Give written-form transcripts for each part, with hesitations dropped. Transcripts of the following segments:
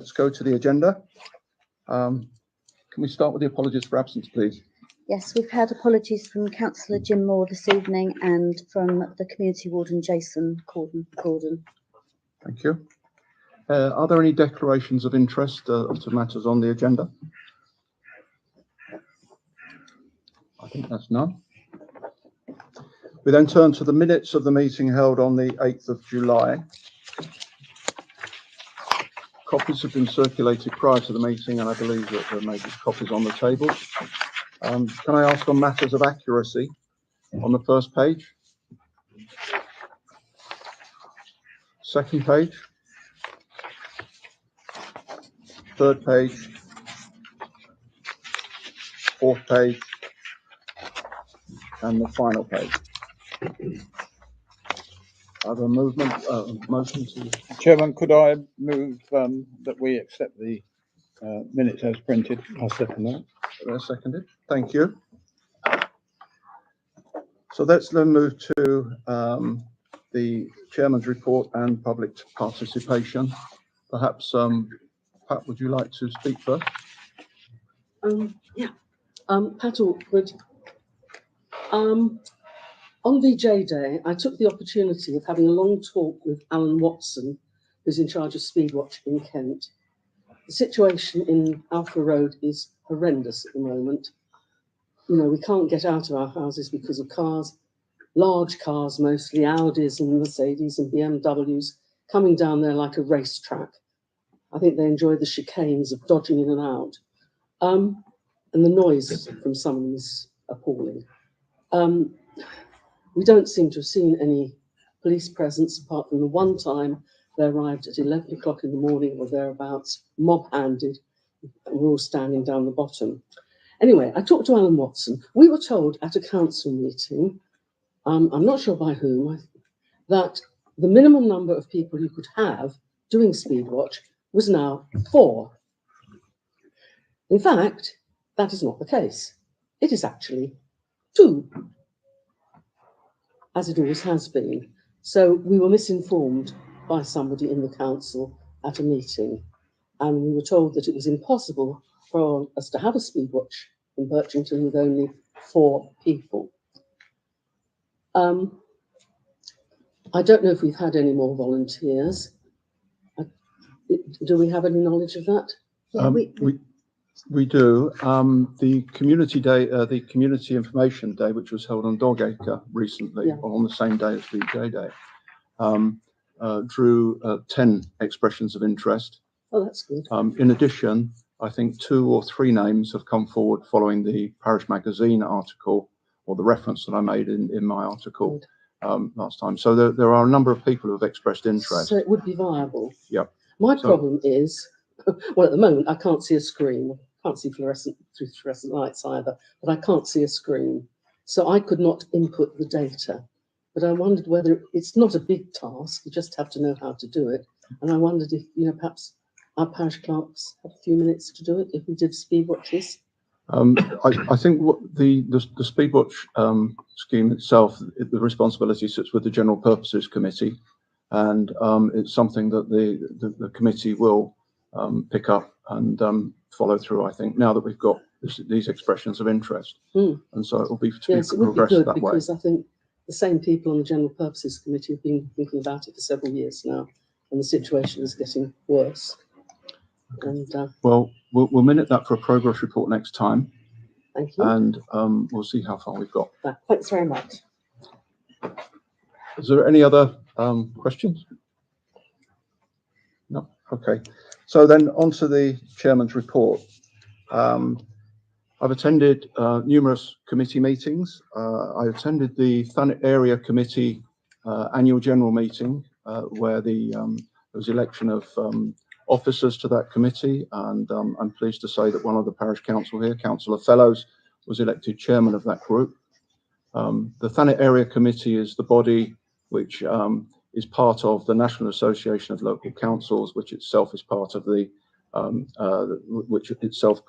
Let's go to the agenda. Can we start with the apologies for absence, please? Yes, we've had apologies from Councillor Jim Moore this evening and from the Community Warden Jason Gordon. Thank you. Are there any declarations of interest to matters on the agenda? I think that's none. We then turn to the minutes of the meeting held on the 8th of July. Copies have been circulated prior to the meeting, and I believe that there may be copies on the table. Can I ask on matters of accuracy on the first page? Second page? Third page? Fourth page? And the final page. Are there motion to... Chairman, could I move that we accept the minutes as printed? I'll second that. They're seconded. Thank you. So let's then move to the Chairman's report and public participation. Perhaps, Pat, would you like to speak first? Pat Awkward. On VJ Day, I took the opportunity of having a long talk with Alan Watson, who's in charge of Speedwatch in Kent. The situation in Alpha Road is horrendous at the moment. You know, we can't get out of our houses because of cars, large cars mostly, Audis and Mercedes and BMWs, coming down there like a racetrack. I think they enjoy the chicanes of dodging in and out. And the noise from some of them is appalling. We don't seem to have seen any police presence apart from the one time they arrived at 11 o'clock in the morning or thereabouts, mob-handed, and we're all standing down the bottom. Anyway, I talked to Alan Watson. We were told at a council meeting, I'm not sure by whom, that the minimum number of people you could have doing Speedwatch was now 4. In fact, that is not the case. It is actually 2. As it always has been. So we were misinformed by somebody in the council at a meeting, and we were told that it was impossible for us to have a Speedwatch in Birchington with only 4 people. I don't know if we've had any more volunteers. Do we have any knowledge of that? Yeah, We do. The Community Day, the Community Information Day, which was held on Dogacre recently, Yeah. on the same day as VJ Day, drew 10 expressions of interest. Oh, that's good. In addition, I think 2 or 3 names have come forward following the Parish Magazine article, or the reference that I made in my article last time. So there are a number of people who have expressed interest. So it would be viable. Yep. My problem is, well, at the moment, I can't see a screen. Can't see through fluorescent lights either, but I can't see a screen. So I could not input the data. But I wondered whether it's not a big task, you just have to know how to do it. And I wondered if, perhaps our parish clerks have a few minutes to do it if we did Speedwatches. I think what the Speedwatch scheme itself, the responsibility sits with the General Purposes Committee, and it's something that the committee will pick up and follow through, I think, now that we've got these expressions of interest. And so it will be Yes, it would be progressed good, that way. because I think the same people on the General Purposes Committee have been thinking about it for several years now, and the situation is getting worse. And Well, we'll minute that for a progress report next time, thank you. and we'll see how far we've got. Thanks very much. Is there any other questions? No. Okay. So then on to the Chairman's report. I've attended numerous committee meetings. I attended the Thanet Area Committee annual general meeting where there was election of officers to that committee, and I'm pleased to say that one of the parish council here, Councillor Fellows, was elected chairman of that group. The Thanet Area Committee is the body which is part of the National Association of Local Councils, which itself is part of the which itself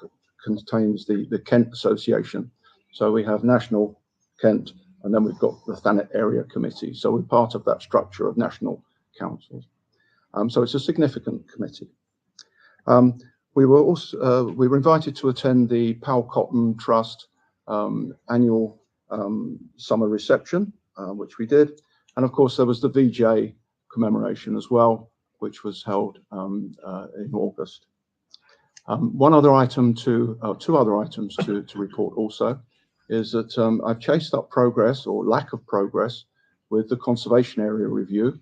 contains the Kent Association. So we have National, Kent, and then we've got the Thanet Area Committee. So we're part of that structure of national councils. So it's a significant committee. We were invited to attend the Powell Cotton Trust annual summer reception, which we did. And of course, there was the VJ commemoration as well, which was held in August. Two other items to report also is that I've chased up progress or lack of progress with the conservation area review.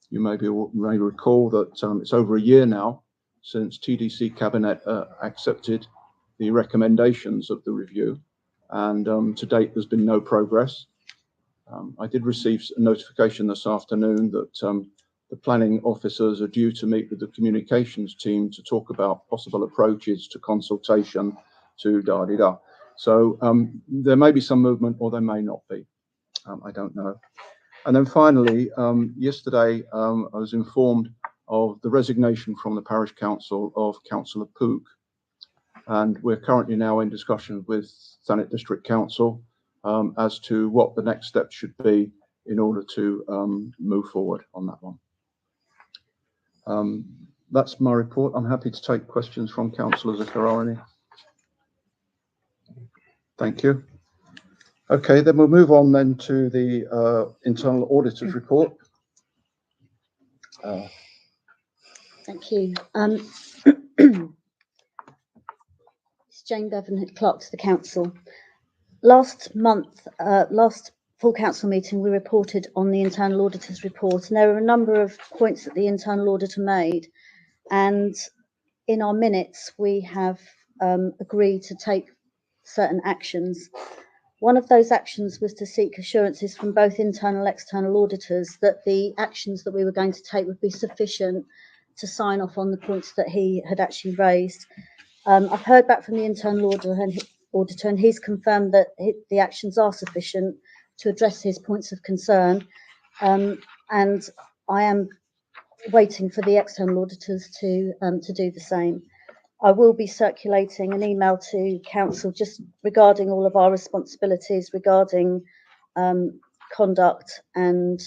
You may recall that it's over a year now since TDC Cabinet accepted the recommendations of the review, and to date there's been no progress. I did receive a notification this afternoon that the planning officers are due to meet with the communications team to talk about possible approaches to consultation to da-di-da. So there may be some movement or there may not be. I don't know. And then finally, yesterday I was informed of the resignation from the parish council of Councillor Pook. And we're currently now in discussion with Thanet District Council as to what the next steps should be in order to move forward on that one. That's my report. I'm happy to take questions from councillors if there are any. Thank you. Okay, then we'll move on then to the internal auditor's report. Thank you. It's Jane Bevan, clerk to the council. Last month, last full council meeting, we reported on the internal auditor's report, and there were a number of points that the internal auditor made. And in our minutes, we have agreed to take certain actions. One of those actions was to seek assurances from both internal and external auditors that the actions that we were going to take would be sufficient to sign off on the points that he had actually raised. I've heard back from the internal auditor, and he's confirmed that the actions are sufficient to address his points of concern. And I am waiting for the external auditors to do the same. I will be circulating an email to council just regarding all of our responsibilities regarding conduct and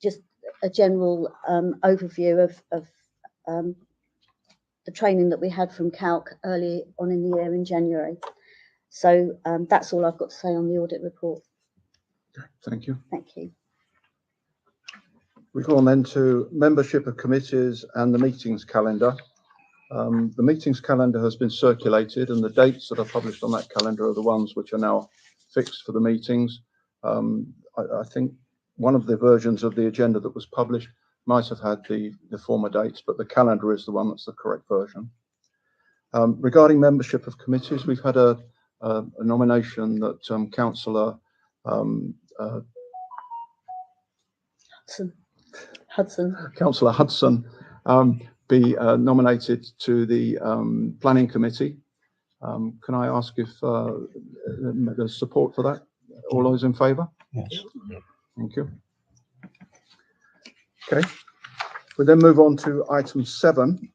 just a general overview of the training that we had from Calc early on in the year in January. So that's all I've got to say on the audit report. Thank you. Thank you. We go on then to membership of committees and the meetings calendar. The meetings calendar has been circulated, and the dates that are published on that calendar are the ones which are now fixed for the meetings. I think one of the versions of the agenda that was published might have had the former dates, but the calendar is the one that's the correct version. Regarding membership of committees, we've had a nomination that Councillor Councillor Hudson be nominated to the planning committee. Can I ask if there's support for that? All those in favour? Yes. Thank you. Okay. We then move on to item 7.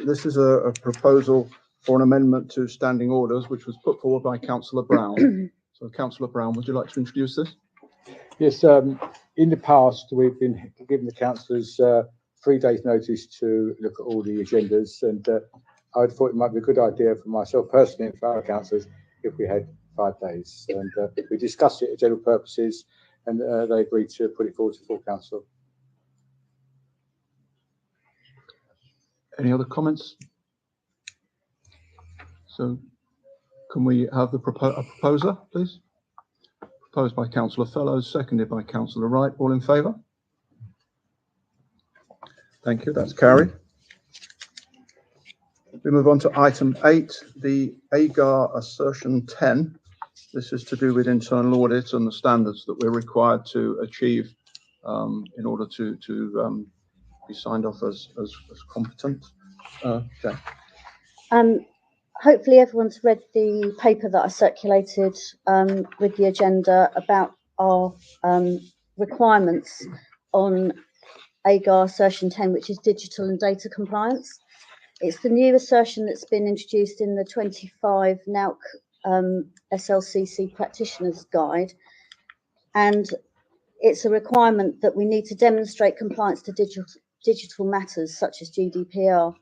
This is a proposal for an amendment to standing orders, which was put forward by Councillor Brown. So, Councillor Brown, would you like to introduce this? Yes, in the past, we've been giving the councillors 3 days' notice to look at all the agendas, and I thought it might be a good idea for myself personally and for our councillors if we had 5 days. And we discussed it at general purposes, and they agreed to put it forward to full council. Any other comments? So, can we have the proposer, please? Proposed by Councillor Fellows, seconded by Councillor Wright. All in favour? Thank you. That's carried. We move on to item 8, the AGAR assertion 10. This is to do with internal audit and the standards that we're required to achieve in order to be signed off as competent. Jane. Hopefully everyone's read the paper that I circulated with the agenda about our requirements on AGAR assertion 10, which is digital and data compliance. It's the new assertion that's been introduced in the 25 NAUC SLCC practitioners guide, and it's a requirement that we need to demonstrate compliance to digital matters such as GDPR.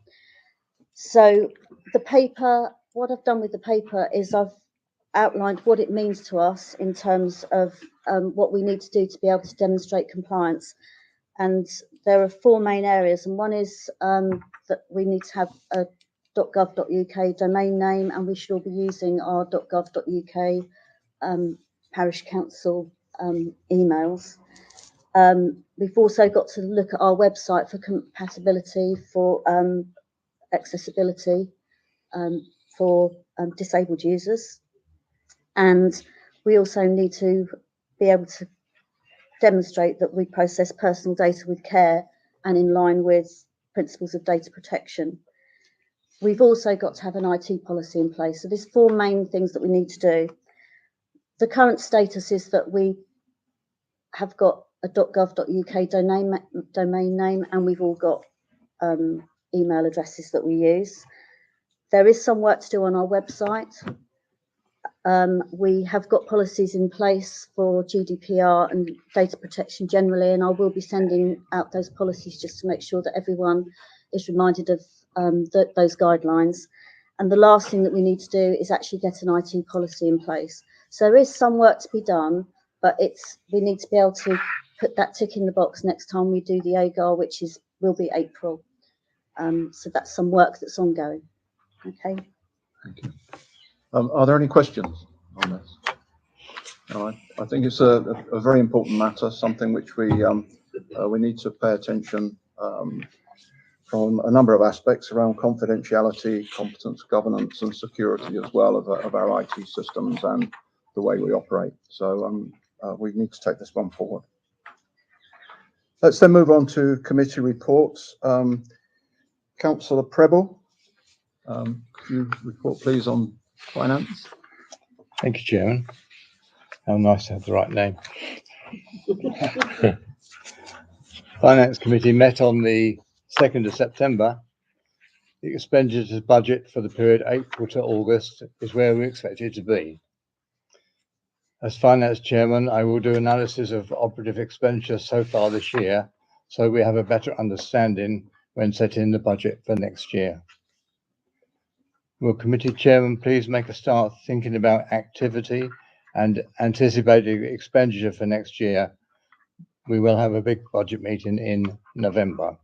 So the paper, what I've done with the paper is I've outlined what it means to us in terms of what we need to do to be able to demonstrate compliance. And there are four main areas, and one is that we need to have a .gov.uk domain name, and we should all be using our .gov.uk parish council emails. We've also got to look at our website for compatibility, for accessibility for disabled users, and we also need to be able to demonstrate that we process personal data with care and in line with principles of data protection. We've also got to have an IT policy in place. So there's four main things that we need to do. The current status is that we have got a .gov.uk domain name, and we've all got email addresses that we use. There is some work to do on our website. We have got policies in place for GDPR and data protection generally, and I will be sending out those policies just to make sure that everyone is reminded of those guidelines. And the last thing that we need to do is actually get an IT policy in place. So there is some work to be done, but we need to be able to put that tick in the box next time we do the AGAR, which will be April. So that's some work that's ongoing. Okay. Thank you. Are there any questions on this? No, I think it's a very important matter, something which we need to pay attention from a number of aspects around confidentiality, competence, governance, and security as well of our IT systems and the way we operate. So we need to take this one forward. Let's then move on to committee reports. Councillor Prebble, could you report please on finance? Thank you, Chairman. How nice to have the right name. Finance Committee met on the 2nd of September. The expenditure budget for the period April to August is where we expect it to be. As Finance Chairman, I will do analysis of operative expenditure so far this year, so we have a better understanding when setting the budget for next year. Will Committee Chairman please make a start thinking about activity and anticipated expenditure for next year? We will have a big budget meeting in November.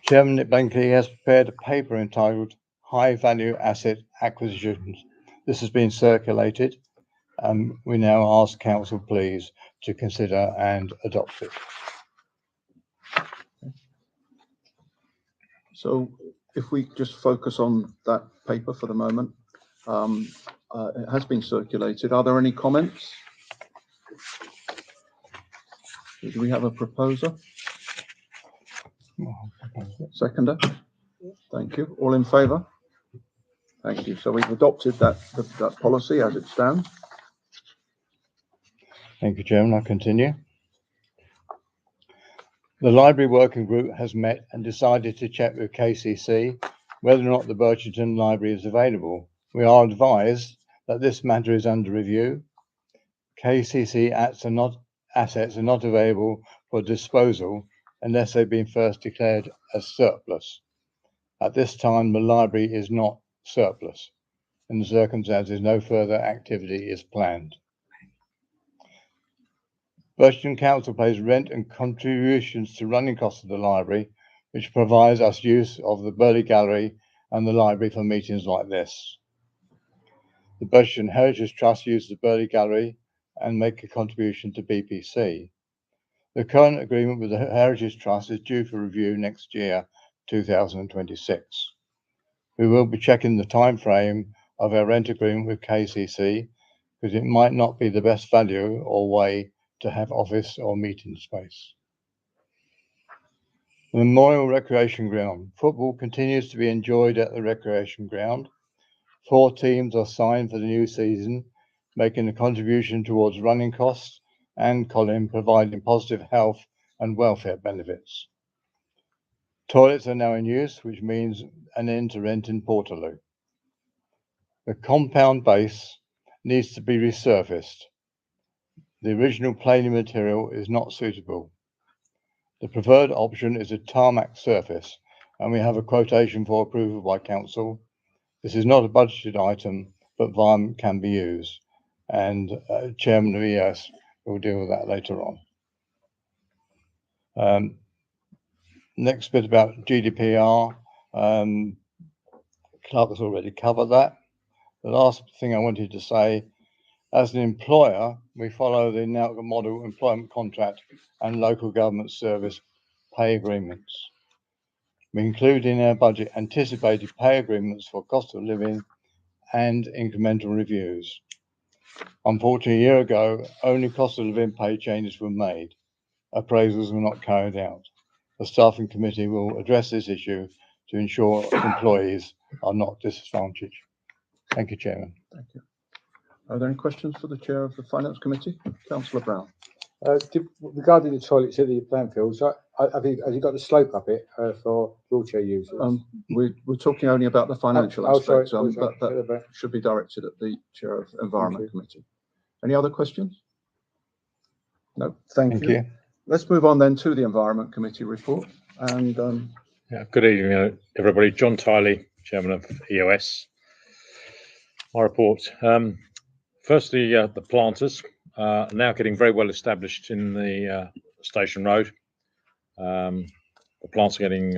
Chairman Nick Blankley has prepared a paper entitled High Value Asset Acquisitions. This has been circulated. We now ask Council please to consider and adopt it. So if we just focus on that paper for the moment, it has been circulated. Are there any comments? Do we have a proposer? Seconder? Thank you. All in favour? Thank you. So we've adopted that policy as it stands. Thank you, Chairman. I'll continue. The Library Working Group has met and decided to check with KCC whether or not the Birchington Library is available. We are advised that this matter is under review. KCC assets are not available for disposal unless they've been first declared as surplus. At this time, the library is not surplus. In the circumstances, no further activity is planned. Birchington Council pays rent and contributions to running costs of the library, which provides us use of the Burley Gallery and the library for meetings like this. The Birchington Heritage Trust uses the Burley Gallery and make a contribution to BPC. The current agreement with the Heritage Trust is due for review next year, 2026. We will be checking the time frame of our rent agreement with KCC because it might not be the best value or way to have office or meeting space. The Memorial Recreation Ground. Football continues to be enjoyed at the recreation ground. 4 teams are signed for the new season, making a contribution towards running costs and Colin providing positive health and welfare benefits. Toilets are now in use, which means an end to rent in Portaloo. The compound base needs to be resurfaced. The original planing material is not suitable. The preferred option is a tarmac surface, and we have a quotation for approval by council. This is not a budgeted item, but environment can be used, and Chairman of ES will deal with that later on. Next bit about GDPR. Clark has already covered that. The last thing I wanted to say, as an employer, we follow the Nautica model employment contract and local government service pay agreements. We include in our budget anticipated pay agreements for cost of living and incremental reviews. Unfortunately, a year ago, only cost of living pay changes were made. Appraisals were not carried out. The staffing committee will address this issue to ensure employees are not disadvantaged. Thank you, Chairman. Thank you. Are there any questions for the Chair of the Finance Committee? Councillor Brown. Regarding the toilets at the landfills, have you got the slope up it for wheelchair users? We're talking only about the financial aspects, but that should be directed at the Chair of Environment Committee. Any other questions? No, thank you. Let's move on then to the Environment Committee report. And good evening, everybody. John Tiley, Chairman of EOS. My report. Firstly, the planters are now getting very well established in the Station Road. The plants are getting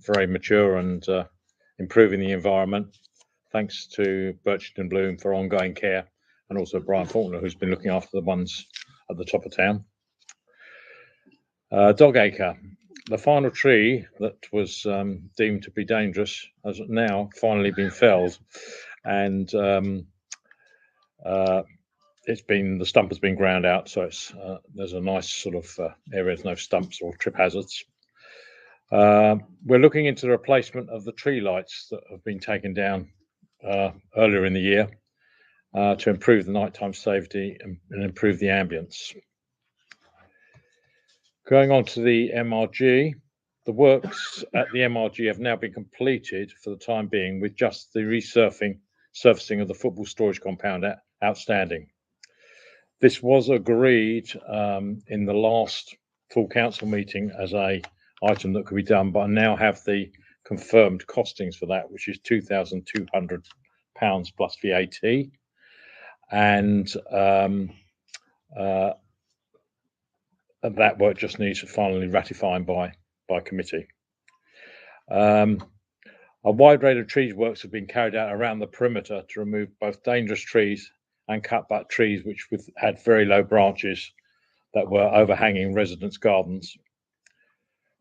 very mature and improving the environment, thanks to Birchington Bloom for ongoing care, and also Brian Faulkner, who's been looking after the ones at the top of town. Dogacre, the final tree that was deemed to be dangerous has now finally been felled, and the stump has been ground out, so it's there's a nice sort of area, there's no stumps or trip hazards. We're looking into the replacement of the tree lights that have been taken down earlier in the year to improve the nighttime safety and improve the ambience. Going on to the MRG, the works at the MRG have now been completed for the time being, with just the resurfacing of the football storage compound outstanding. This was agreed in the last full council meeting as a item that could be done, but I now have the confirmed costings for that, which is £2,200 plus VAT, and that work just needs finally ratifying by committee. A wide range of trees works have been carried out around the perimeter to remove both dangerous trees and cut back trees which had very low branches that were overhanging residents' gardens.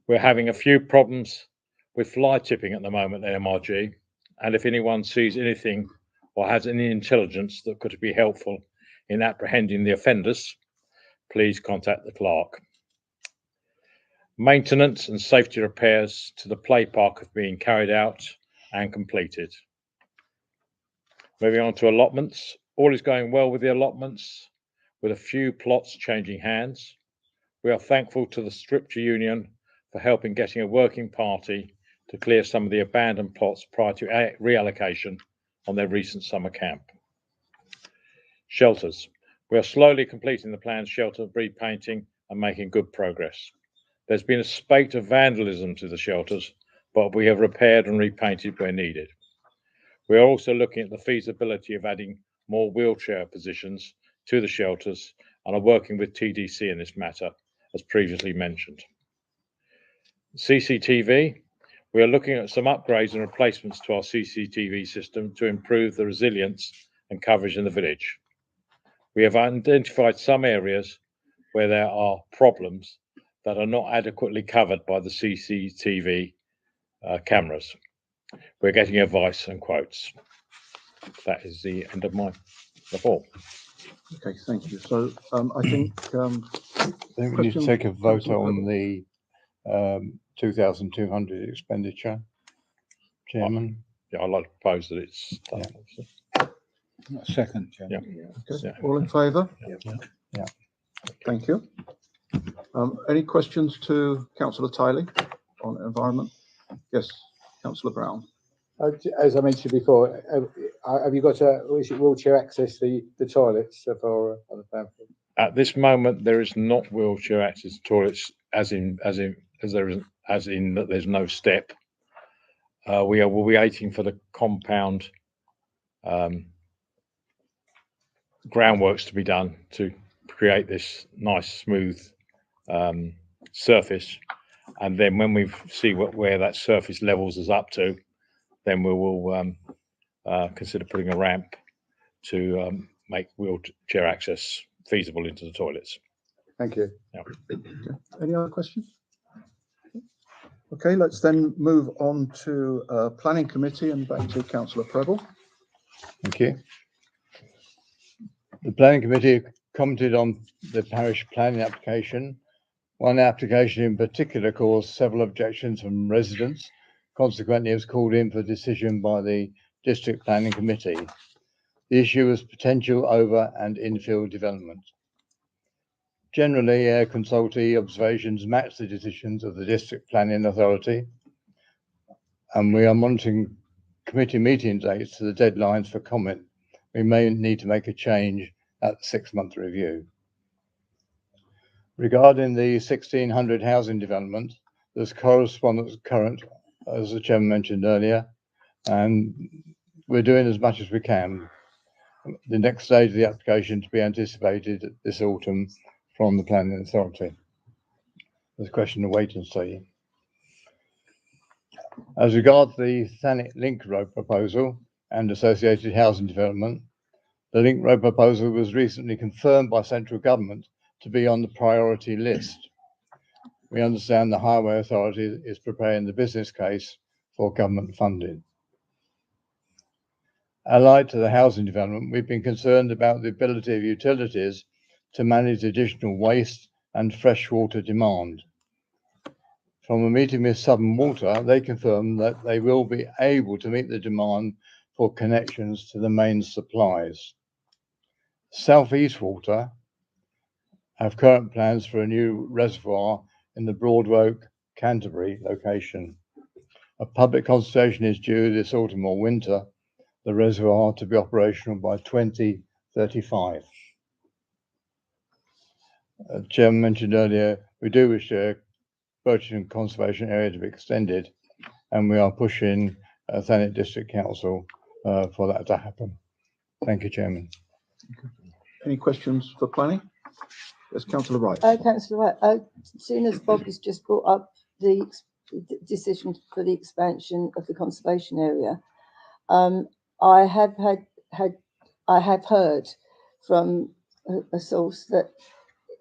We're having a few problems with fly tipping at the moment at MRG, and if anyone sees anything or has any intelligence that could be helpful in apprehending the offenders, please contact the clerk. Maintenance and safety repairs to the play park have been carried out and completed. Moving on to allotments. All is going well with the allotments, with a few plots changing hands. We are thankful to the Scripture Union for helping getting a working party to clear some of the abandoned plots prior to reallocation on their recent summer camp. Shelters. We are slowly completing the planned shelter repainting and making good progress. There's been a spate of vandalism to the shelters, but we have repaired and repainted where needed. We are also looking at the feasibility of adding more wheelchair positions to the shelters and are working with TDC in this matter, as previously mentioned. CCTV. We are looking at some upgrades and replacements to our CCTV system to improve the resilience and coverage in the village. We have identified some areas where there are problems that are not adequately covered by the CCTV cameras. We're getting advice and quotes. That is the end of my report. okay, thank you. So I think we need to take a vote on the 2,200 expenditure, Chairman. Yeah, I'd like to propose that it's done. Second, Chairman. Yeah. okay. All in favour? Yeah. Thank you. Any questions to Councillor Tiley on environment? Yes, Councillor Brown. As I mentioned before, have you got wheelchair access the toilets for the family? At this moment, there is not wheelchair access toilets, as in that there's no step. We'll be waiting for the compound groundworks to be done to create this nice smooth surface, and then when we see where that surface levels is up to, then we will consider putting a ramp to make wheelchair access feasible into the toilets. Thank you. Yeah. Any other questions? Okay, let's then move on to Planning Committee and back to Councillor Prebble. Thank you. The Planning Committee commented on the parish planning application. One application in particular caused several objections from residents. Consequently, it was called in for decision by the District Planning Committee. The issue was potential over and infill development. Generally, air consultee observations match the decisions of the District Planning Authority, and we are monitoring committee meeting dates to the deadlines for comment. We may need to make a change at the 6-month review. Regarding the 1600 housing development, there's correspondence current, as the chairman mentioned earlier, and we're doing as much as we can. The next stage of the application to be anticipated this autumn from the planning authority. There's a question of wait and see. As regards the Thanet Link Road proposal and associated housing development, the Link Road proposal was recently confirmed by central government to be on the priority list. We understand the Highway Authority is preparing the business case for government funding. Allied to the housing development, we've been concerned about the ability of utilities to manage additional waste and freshwater demand. From a meeting with Southern Water, they confirmed that they will be able to meet the demand for connections to the main supplies. South East Water have current plans for a new reservoir in the Broadwoke, Canterbury location. A public consultation is due this autumn or winter, the reservoir to be operational by 2035. Chairman mentioned earlier, we do wish the Birchington Conservation Area to be extended, and we are pushing Thanet District Council for that to happen. Thank you, Chairman. Any questions for planning? Yes, Councillor Wright. Councillor Wright, soon as Bob has just brought up the decision for the expansion of the conservation area, I have heard from a source that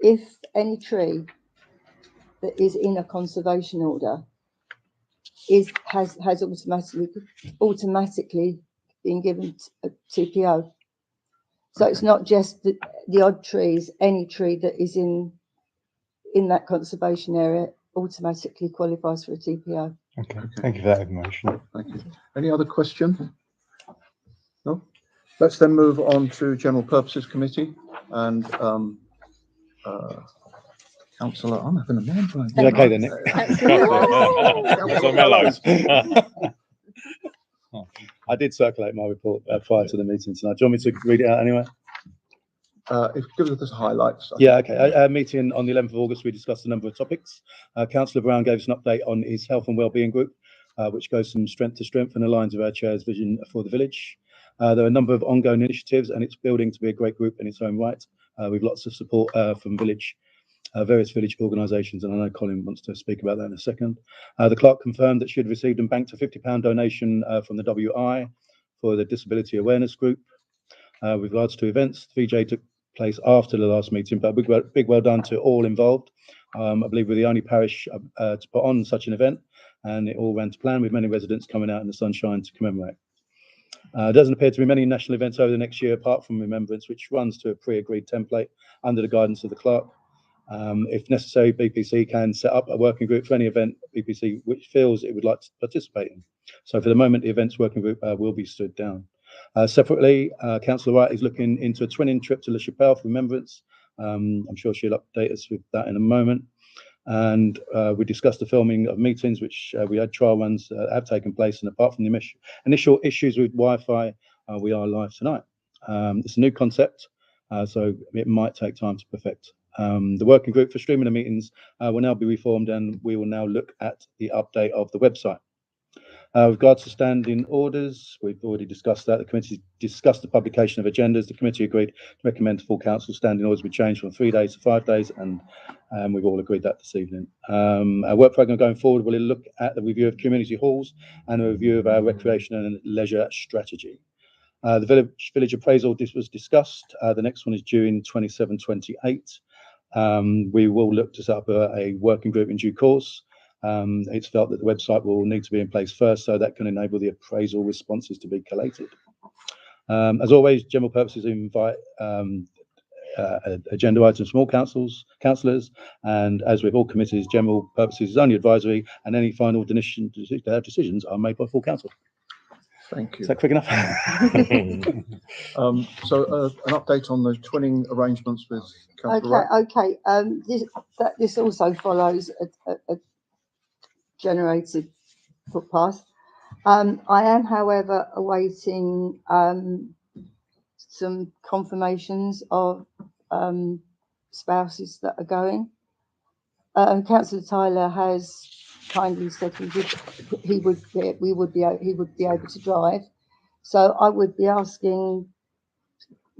if any tree that is in a conservation order has automatically been given a TPO. So it's not just the odd trees, any tree that is in that conservation area automatically qualifies for a TPO. Okay, thank you for that information. Thank you. Any other question? No? Let's then move on to General Purposes Committee and Councillor, I'm having a mind blank. You okay then, Nick? Councillor Mellows. I did circulate my report prior to the meeting tonight. Do you want me to read it out anyway? If give us the highlights. Yeah, okay. Our meeting on the 11th of August, we discussed a number of topics. Councillor Brown gave us an update on his health and wellbeing group, which goes from strength to strength and aligns with our chair's vision for the village. There are a number of ongoing initiatives, and it's building to be a great group in its own right. We've lots of support from various village organisations, and I know Colin wants to speak about that in a second. The clerk confirmed that she had received and banked a £50 donation from the WI for the Disability Awareness Group. With regards to events, the VJ took place after the last meeting, but a big well done to all involved. I believe we're the only parish to put on such an event, and it all ran to plan with many residents coming out in the sunshine to commemorate. There doesn't appear to be many national events over the next year apart from Remembrance, which runs to a pre-agreed template under the guidance of the clerk. If necessary, BPC can set up a working group for any event BPC which feels it would like to participate in. So for the moment, the events working group will be stood down. Separately, Councillor Wright is looking into a twinning trip to La Chapelle for Remembrance. I'm sure she'll update us with that in a moment. And we discussed the filming of meetings, which we had trial runs have taken place. And apart from the initial issues with Wi-Fi, we are live tonight. It's a new concept. so it might take time to perfect. The working group for streaming the meetings will now be reformed, and we will now look at the update of the website. With regards to standing orders, we've already discussed that. The committee discussed the publication of agendas. The committee agreed to recommend to full council standing orders be changed from 3 days to 5 days, and we've all agreed that this evening. Our work programme going forward will look at the review of community halls and a review of our recreation and leisure strategy. The village appraisal, this was discussed. The next one is due in 27/28. We will look to set up a working group in due course. It's felt that the website will need to be in place first, so that can enable the appraisal responses to be collated. As always, general purposes invite agenda items from all councillors, and as with all committees, general purposes is only advisory, and any final decisions are made by full council. Thank you. Is that quick enough? So an update on the twinning arrangements with Councillor Wright. Okay. This also follows a generated footpath. I am, however, awaiting some confirmations of spouses that are going. Councillor Tyler has kindly said he would be able to drive. So I would be asking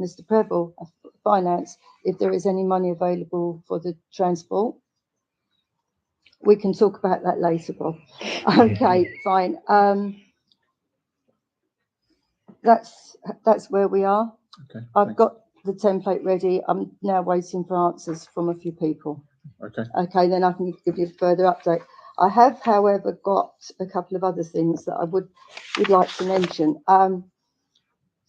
Mr. Preble of Finance if there is any money available for the transport. We can talk about that later, Bob. Okay, fine. That's where we are. Okay. I've got the template ready. I'm now waiting for answers from a few people. Okay. Okay, then I can give you a further update. I have, however, got a couple of other things that I would like to mention.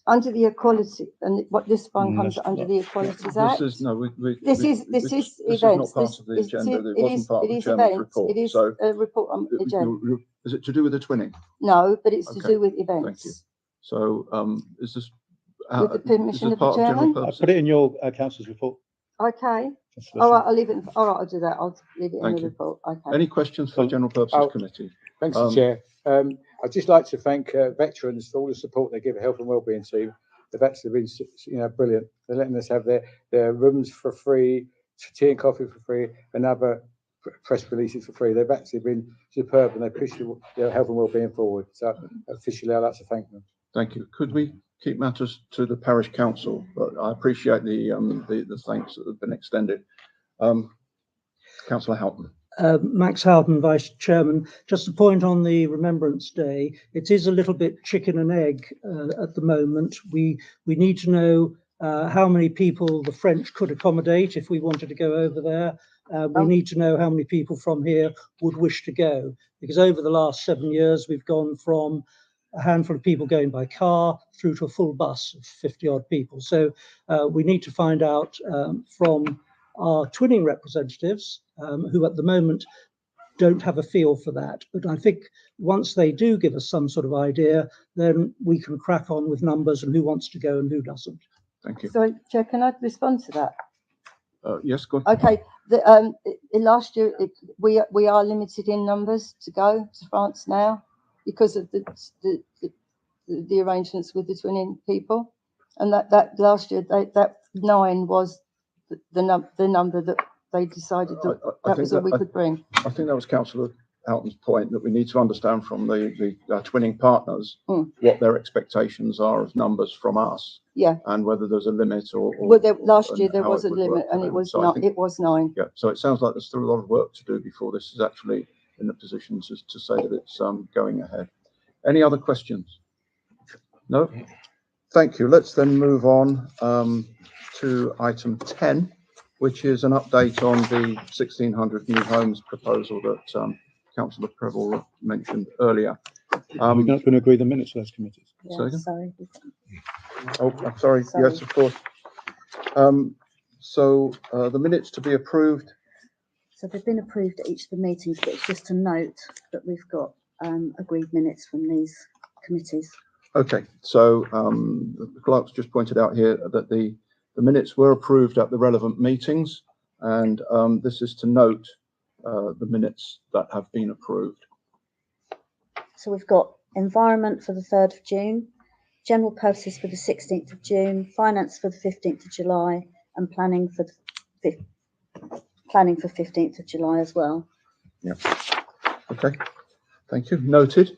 Under the Equality, and what this one comes under the Equalities Act. This is no. This is this events. is not part of the agenda. It wasn't part of the chairman's report. It is So a report on the agenda. Is it to do with the twinning? No, but it's to Okay, do with events. thank you. So is this With the permission of the chairman? I put it in your council's report. Okay. All right, I'll leave it. All right, I'll do that. I'll leave it in the report. Okay. Any questions for the General Purposes Committee? Thanks, Chair. I'd just like to thank veterans for all the support they give the Health and Wellbeing team. They've actually been, brilliant. They're letting us have their rooms for free, tea and coffee for free, and other press releases for free. They've actually been superb, and they push the health and wellbeing forward. So officially, I'd like to thank them. Thank you. Could we keep matters to the parish council? But I appreciate the thanks that have been extended. Councillor Houghton. Max Houghton, Vice Chairman. Just a point on the Remembrance Day. It is a little bit chicken and egg at the moment. We need to know how many people the French could accommodate if we wanted to go over there. We need to know how many people from here would wish to go, because over the last 7 years, we've gone from a handful of people going by car through to a full bus of 50 odd people. So we need to find out from our twinning representatives, who at the moment don't have a feel for that. But I think once they do give us some sort of idea, then we can crack on with numbers and who wants to go and who doesn't. Thank you. Sorry, Chair, can I respond to that? Yes, go on. Okay. Last year, we are limited in numbers to go to France now because of the arrangements with the twinning people, and that last year that 9 was the number that they decided that was all we could bring. I think that was Councillor Houghton's point, that we need to understand from the twinning partners what their expectations are of numbers from us. Yeah. And whether there's a limit or well, last year there was a limit, and it was not. It was 9. Yeah. So it sounds like there's still a lot of work to do before this is actually in the position to say that it's going ahead. Any other questions? No. Thank you. Let's then move on to item 10, which is an update on the 1,600 new homes proposal that Councillor Preble mentioned earlier. We're not going to agree the minutes for those committees. Yeah, sorry. Oh, I'm sorry. Yes, of course. So the minutes to be approved. So they've been approved at each of the meetings, but it's just a note that we've got agreed minutes from these committees. Okay, so the clerk's just pointed out here that the minutes were approved at the relevant meetings, and this is to note the minutes that have been approved. So we've got environment for the 3rd of June, general purposes for the 16th of June, finance for the 15th of July, and planning for 15th of July as well. Okay, thank you. Noted.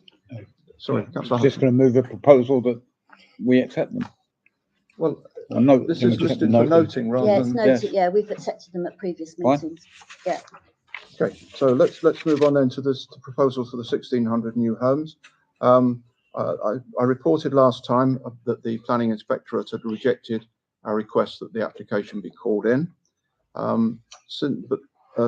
Sorry, Councillor Just Hudson. going to move a proposal that we accept them. Well, Or note, this can we is just listed note for them? noting rather Yeah, it's than. noted. yes. Yeah, we've accepted them at previous Fine. meetings. Yeah. Okay, so let's move on then to this proposal for the 1,600 new homes. I reported last time that the planning inspectorate had rejected our request that the application be called in.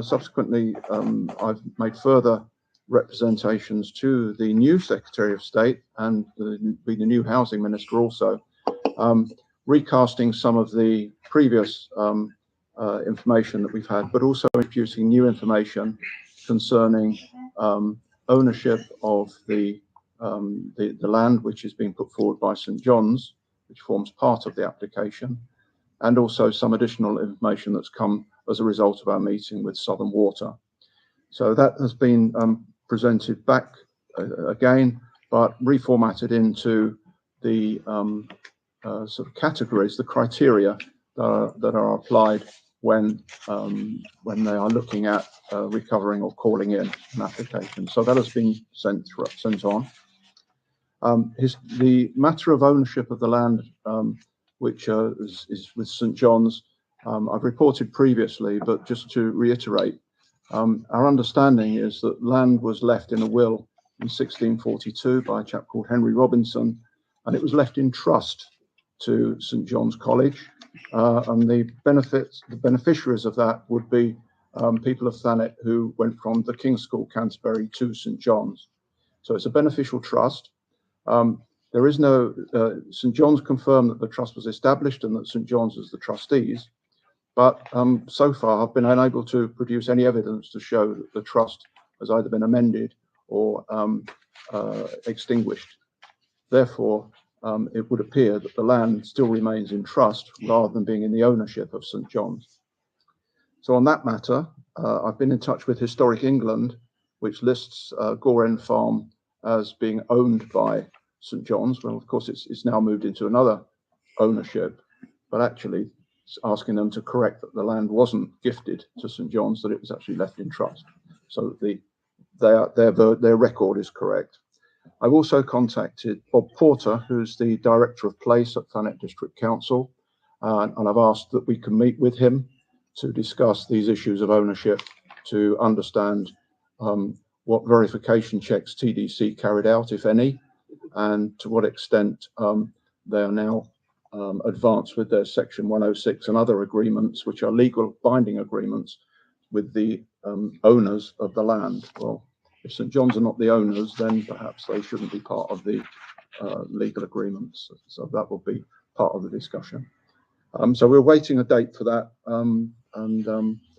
Subsequently, I've made further representations to the new Secretary of State and the new Housing Minister also, recasting some of the previous information that we've had, but also introducing new information concerning ownership of the land which is being put forward by St John's, which forms part of the application, and also some additional information that's come as a result of our meeting with Southern Water. So that has been presented back again, but reformatted into the sort of categories, the criteria that are applied when they are looking at recovering or calling in an application. So that has been sent on. The matter of ownership of the land, which is with St John's, I've reported previously, but just to reiterate, our understanding is that land was left in a will in 1642 by a chap called Henry Robinson, and it was left in trust to St John's College, and the beneficiaries of that would be people of Thanet who went from the King's School, Canterbury, to St John's. So it's a beneficial trust. There is no, St John's confirmed that the trust was established and that St John's is the trustees, but so far I've been unable to produce any evidence to show that the trust has either been amended or extinguished. Therefore, it would appear that the land still remains in trust rather than being in the ownership of St John's. So on that matter, I've been in touch with Historic England, which lists Gore End Farm as being owned by St John's. Well, of course, it's now moved into another ownership, but actually it's asking them to correct that the land wasn't gifted to St John's, that it was actually left in trust. So their record is correct. I've also contacted Bob Porter, who's the Director of Place at Thanet District Council, and I've asked that we can meet with him to discuss these issues of ownership, to understand what verification checks TDC carried out, if any, and to what extent they are now advanced with their Section 106 and other agreements, which are legal binding agreements with the owners of the land. Well, if St John's are not the owners, then perhaps they shouldn't be part of the legal agreements. So that will be part of the discussion. So we're waiting a date for that, and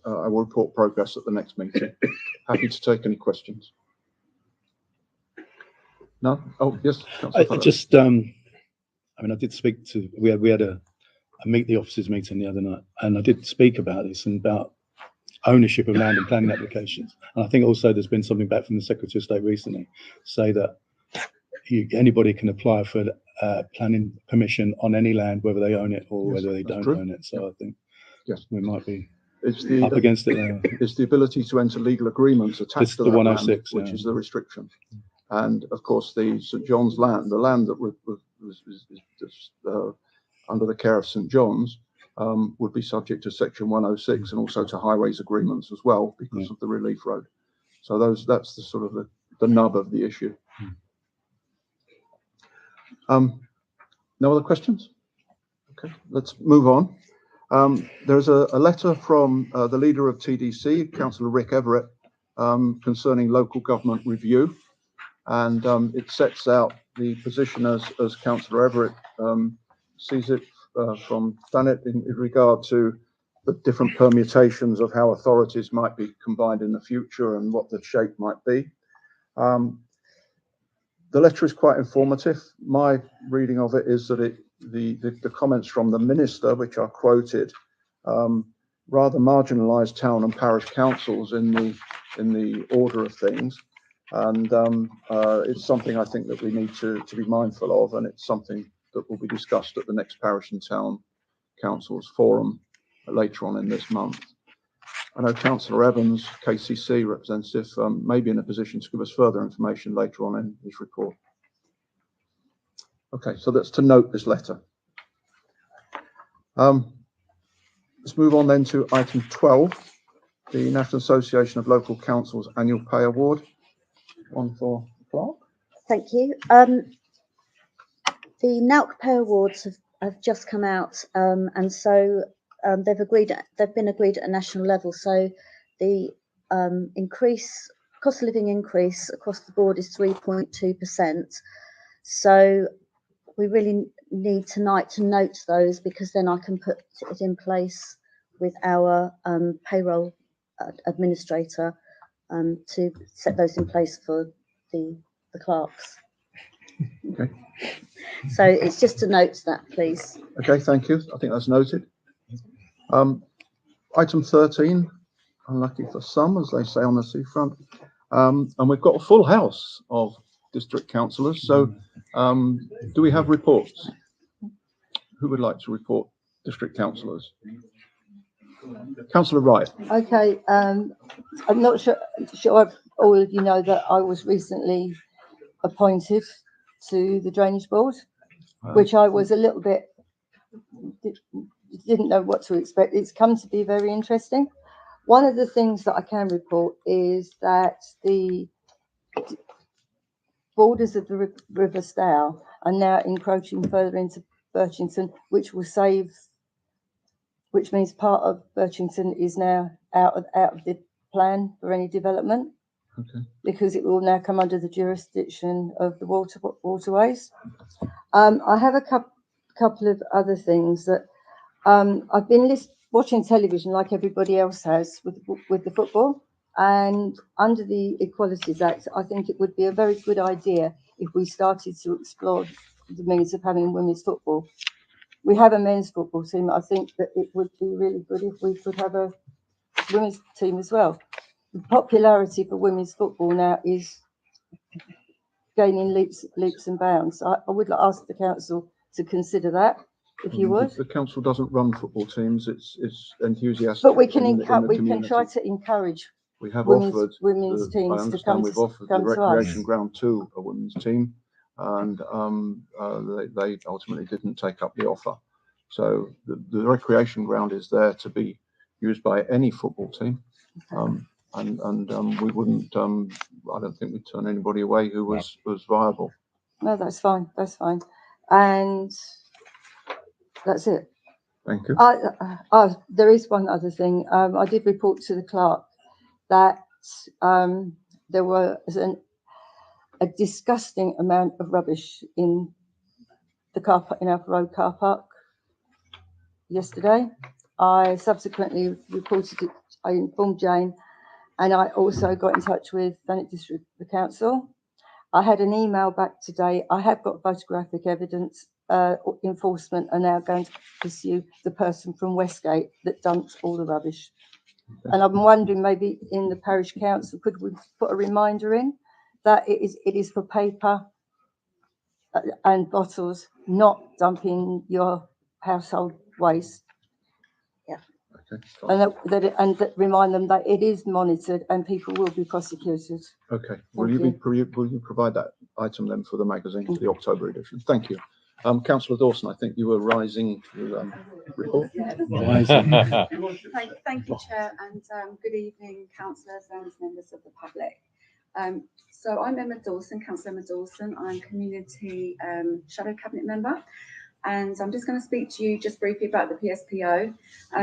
I will report progress at the next meeting. Happy to take any questions. No? Oh, yes. I did speak to, we had a meet the officers meeting the other night, and I did speak about this and about ownership of land and planning applications. And I think also there's been something back from the Secretary of State recently, say that anybody can apply for planning permission on any land, whether they own it or whether they don't own it. So I think we might be up against it now. It's the ability to enter legal agreements attached to the that 106, land, which is the restriction. And of course, the St John's land, the land that was under the care of St John's, would be subject to Section 106 and also to highways agreements as well because of the relief road. So that's the sort of the nub of the issue. No other questions? Okay, let's move on. There's a letter from the leader of TDC, Councillor Rick Everett, concerning local government review. And it sets out the position as Councillor Everett sees it from Thanet in regard to the different permutations of how authorities might be combined in the future and what the shape might be. The letter is quite informative. My reading of it is that the comments from the minister, which are quoted, rather marginalised town and parish councils in the order of things. And it's something I think that we need to be mindful of, and it's something that will be discussed at the next parish and town councils forum later on in this month. I know Councillor Evans, KCC representative, may be in a position to give us further information later on in his report. Okay, so that's to note this letter. Let's move on then to item 12, the National Association of Local Councils Annual Pay Award. One for Clark. Thank you. The NALC Pay Awards have just come out, and so they've been agreed at a national level. So the cost of living increase across the board is 3.2%. So we really need tonight to note those, because then I can put it in place with our payroll administrator to set those in place for the clerks. Okay. So it's just to note that, please. Okay, thank you. I think that's noted. Item 13, unlucky for some, as they say on the seafront. And we've got a full house of district councillors. So do we have reports? Who would like to report district councillors? Councillor Wright. Okay, I'm not sure all of you know that I was recently appointed to the Drainage Board, which I was a little bit, didn't know what to expect. It's come to be very interesting. One of the things that I can report is that the borders of the River Stour are now encroaching further into Birchington, which means part of Birchington is now out of the plan for any development. Okay. Because it will now come under the jurisdiction of the waterways. I have a couple of other things that I've been watching television like everybody else has with the football, and under the Equalities Act, I think it would be a very good idea if we started to explore the means of having women's football. We have a men's football team. I think that it would be really good if we could have a women's team as well. The popularity for women's football now is gaining leaps and bounds. I would ask the council to consider that, if you would. The council doesn't run football teams. It's enthusiastic. But we can try to encourage. We have women's I teams to understand come we've to, offered come the to recreation us. ground to a women's team, and they ultimately didn't take up the offer. So the recreation ground is there to be used by any football team. And we wouldn't, I don't think we'd turn anybody away who was viable. No, that's fine. That's fine. And that's it. Thank you. There is one other thing. I did report to the clerk that there was a disgusting amount of rubbish in the car park, in Alpha Road car park yesterday. I subsequently reported it. I informed Jane, and I also got in touch with Thanet District Council. I had an email back today. I have got photographic evidence. Enforcement are now going to pursue the person from Westgate that dumped all the rubbish. And I'm wondering, maybe in the parish council, could we put a reminder in that it is for paper and bottles, not dumping your household waste. Okay, fine. And that remind them that it is monitored and people will be prosecuted. Okay. Will you provide that item then for the magazine, for the October edition? Thank you. Councillor Dawson, I think you were rising to report. Thank you, Chair, and good evening, councillors and members of the public. So I'm Emma Dawson, Councillor Emma Dawson. I'm Community Shadow Cabinet Member, and I'm just going to speak to you just briefly about the PSPO,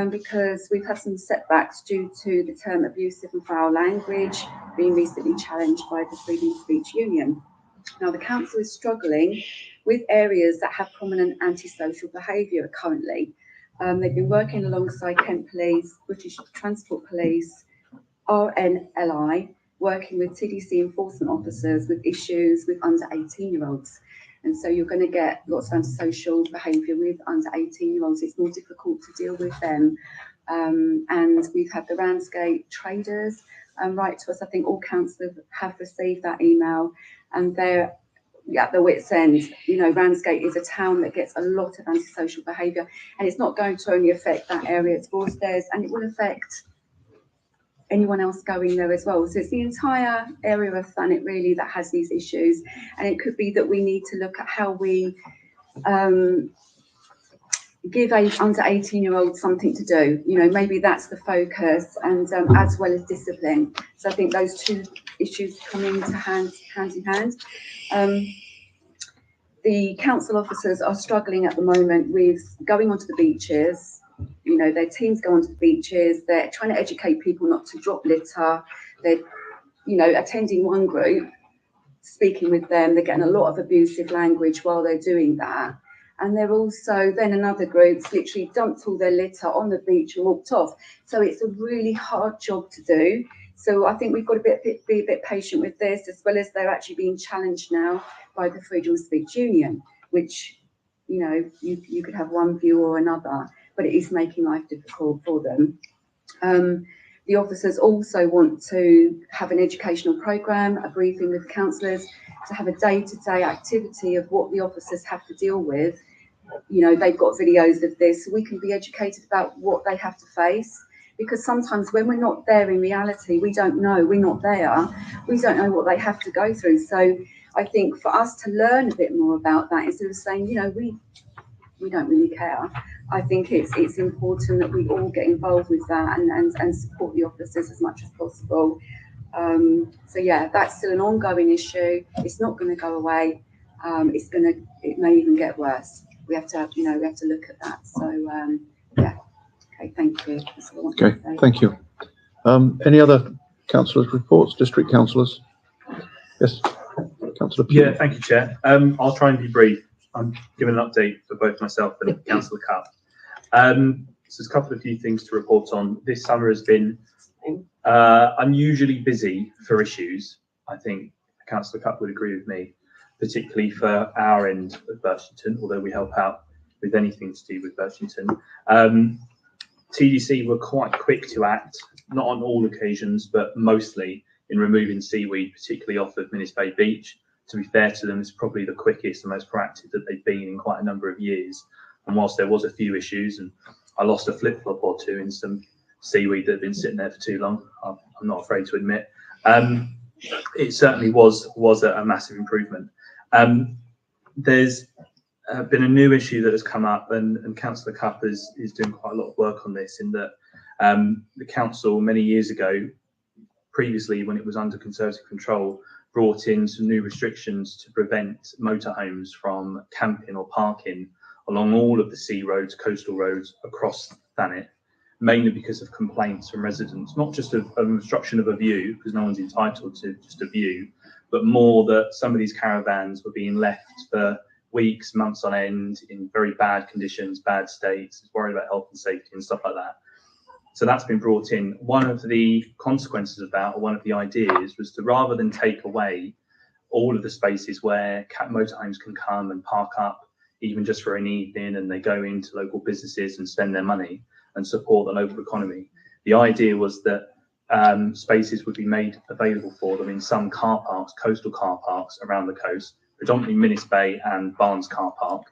because we've had some setbacks due to the term abusive and foul language being recently challenged by the Freedom of Speech Union. Now, the council is struggling with areas that have prominent antisocial behaviour currently. They've been working alongside Kent Police, British Transport Police, RNLI, working with TDC enforcement officers with issues with under 18-year-olds. And so you're going to get lots of antisocial behaviour with under 18-year-olds. It's more difficult to deal with them. And we've had the Ramsgate traders write to us. I think all councillors have received that email, and they're at the wit's end. You know, Ramsgate is a town that gets a lot of antisocial behaviour, and it's not going to only affect that area at Broadstairs, and it will affect anyone else going there as well. So it's the entire area of Thanet really that has these issues, and it could be that we need to look at how we give under 18-year-olds something to do. You know, maybe that's the focus, and as well as discipline. So I think those two issues come into hand in hand. The council officers are struggling at the moment with going onto the beaches. You know, their teams go onto the beaches. They're trying to educate people not to drop litter. They're, you know, attending one group, speaking with them. They're getting a lot of abusive language while they're doing that. And they're also, then another group's literally dumped all their litter on the beach and walked off. So it's a really hard job to do. So I think we've got to be a bit patient with this, as well as they're actually being challenged now by the Freedom of Speech Union, which, you know, you could have one view or another, but it is making life difficult for them. The officers also want to have an educational programme, a briefing with councillors, to have a day-to-day activity of what the officers have to deal with. You know, they've got videos of this, so we can be educated about what they have to face. Because sometimes when we're not there in reality, we don't know, we're not there, we don't know what they have to go through. So I think for us to learn a bit more about that, instead of saying, you know, we don't really care, I think it's important that we all get involved with that and support the officers as much as possible. So yeah, that's still an ongoing issue. It's not going to go away. It may even get worse. We have to, you know, we have to look at that. So yeah. Okay, thank you. That's all I want to say. Thank you. Any other councillors' reports, district councillors? Yes, Councillor Pugh. Yeah, thank you, Chair. I'll try and be brief. I'm giving an update for both myself and Councillor Cupp. So there's a couple of few things to report on. This summer has been unusually busy for issues. I think Councillor Cupp would agree with me, particularly for our end of Birchington, although we help out with anything to do with Birchington. TDC were quite quick to act, not on all occasions, but mostly in removing seaweed, particularly off of Minnis Bay Beach. To be fair to them, it's probably the quickest and most proactive that they've been in quite a number of years. And whilst there was a few issues, and I lost a flip-flop or two in some seaweed that had been sitting there for too long, I'm not afraid to admit, it certainly was a massive improvement. There's been a new issue that has come up, and Councillor Cupp is doing quite a lot of work on this, in that the council many years ago, previously when it was under Conservative control, brought in some new restrictions to prevent motorhomes from camping or parking along all of the sea roads, coastal roads across Thanet, mainly because of complaints from residents, not just of obstruction of a view, because no one's entitled to just a view, but more that some of these caravans were being left for weeks, months on end in very bad conditions, bad states, worried about health and safety and stuff like that. So that's been brought in. One of the consequences of that, or one of the ideas, was to, rather than take away all of the spaces where motorhomes can come and park up, even just for an evening, and they go into local businesses and spend their money and support the local economy, the idea was that spaces would be made available for them in some car parks, coastal car parks around the coast, predominantly Minnis Bay and Barnes Car Park.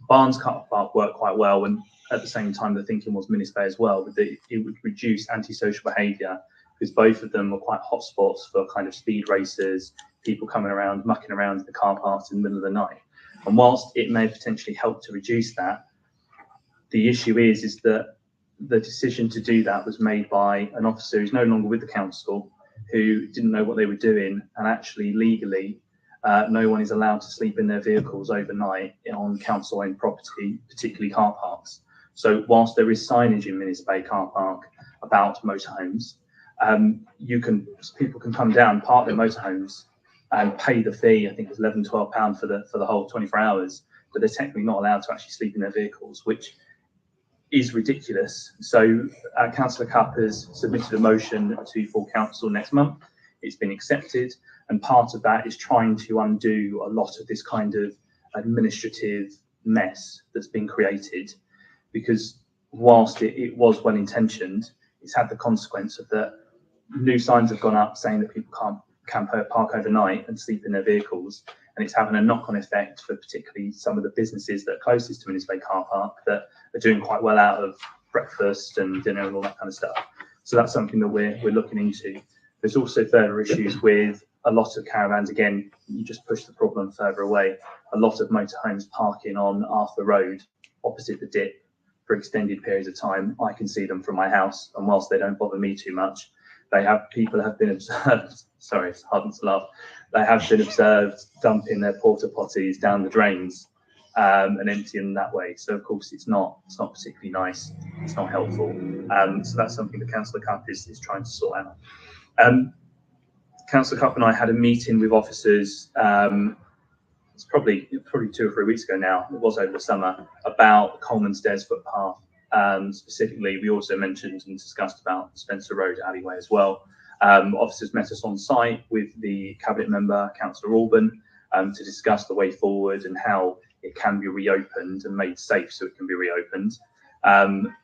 Barnes Car Park worked quite well, and at the same time the thinking was Minnis Bay as well, but it would reduce antisocial behaviour, because both of them were quite hotspots for kind of speed racers, people coming around, mucking around in the car parks in the middle of the night. And whilst it may potentially help to reduce that, the issue is that the decision to do that was made by an officer who's no longer with the council, who didn't know what they were doing, and actually legally no one is allowed to sleep in their vehicles overnight on council-owned property, particularly car parks. So whilst there is signage in Minnis Bay Car Park about motorhomes, people can come down, park their motorhomes, and pay the fee. I think it's £11, £12 for the whole 24 hours, but they're technically not allowed to actually sleep in their vehicles, which is ridiculous. So Councillor Cupp has submitted a motion to full council next month. It's been accepted, and part of that is trying to undo a lot of this kind of administrative mess that's been created, because whilst it was well intentioned, it's had the consequence of that new signs have gone up saying that people can't park overnight and sleep in their vehicles, and it's having a knock-on effect for particularly some of the businesses that are closest to Minis Bay car park that are doing quite well out of breakfast and dinner and all that kind of stuff. So that's something that we're looking into. There's also further issues with a lot of caravans. Again, you just push the problem further away. A lot of motorhomes parking on Arthur Road opposite the dip for extended periods of time. I can see them from my house, and whilst they don't bother me too much, people have been observed. Sorry, it's hard not to laugh. They have been observed dumping their porta potties down the drains and emptying them that way. So of course it's not particularly nice. It's not helpful. So that's something the Councillor Cupp is trying to sort out. Councillor Cupp and I had a meeting with officers. It's probably 2 or 3 weeks ago now. It was over the summer, about Coleman Stairs footpath. Specifically, we also mentioned and discussed about Spencer Road alleyway as well. Officers met us on site with the Cabinet member, Councillor Alban, to discuss the way forward and how it can be reopened and made safe so it can be reopened.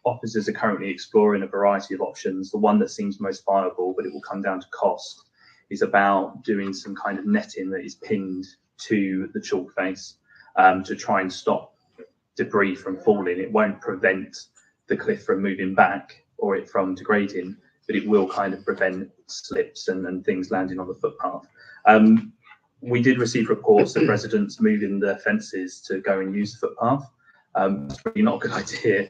Officers are currently exploring a variety of options. The one that seems most viable, but it will come down to cost, is about doing some kind of netting that is pinned to the chalk face to try and stop debris from falling. It won't prevent the cliff from moving back or it from degrading, but it will kind of prevent slips and things landing on the footpath. We did receive reports of residents moving their fences to go and use the footpath. It's really not a good idea.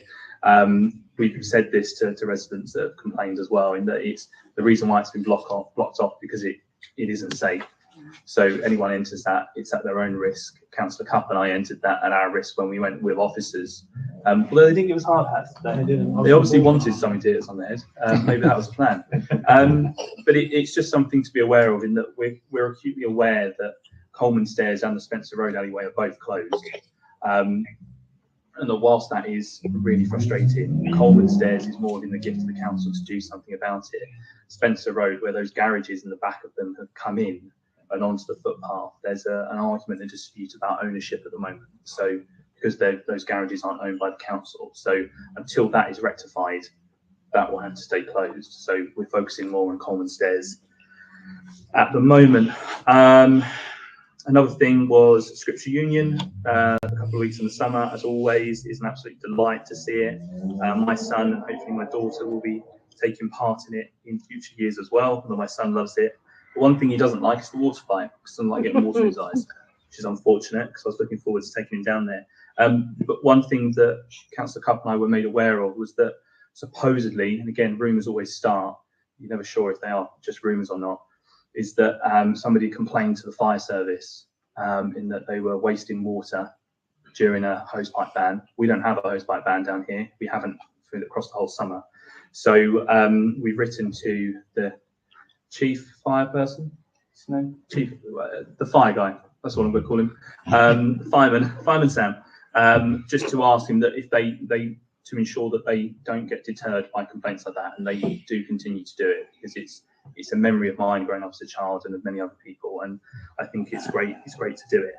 We've said this to residents that have complained as well, in that it's the reason why it's been blocked off because it isn't safe. So anyone enters that, it's at their own risk. Councillor Cupp and I entered that at our risk when we went with officers. Although they didn't give us hard hats. They obviously wanted something to hit us on the head. Maybe that was the plan. But it's just something to be aware of, in that we're acutely aware that Coleman Stairs and the Spencer Road alleyway are both closed. And that whilst that is really frustrating, Coleman Stairs is more in the gift of the council to do something about it. Spencer Road, where those garages in the back of them have come in and onto the footpath, there's an argument and dispute about ownership at the moment. So because those garages aren't owned by the council, so until that is rectified, that will have to stay closed. So we're focusing more on Coleman Stairs at the moment. Another thing was Scripture Union, a couple of weeks in the summer, as always. Is an absolute delight to see it. My son and hopefully my daughter will be taking part in it in future years as well, although my son loves it. But one thing he doesn't like is the water fight, because he doesn't like getting water in his eyes, which is unfortunate, because I was looking forward to taking him down there. But one thing that Councillor Cupp and I were made aware of was that supposedly, and again, rumours always start, you're never sure if they are just rumours or not, is that somebody complained to the fire service in that they were wasting water during a hosepipe ban. We don't have a hosepipe ban down here. We haven't across the whole summer. So we've written to the chief fire person, the fire guy, that's what I'm going to call him, fireman Sam, just to ask him that if they to ensure that they don't get deterred by complaints like that, and they do continue to do it, because it's a memory of mine growing up as a child and of many other people, and I think it's great to do it.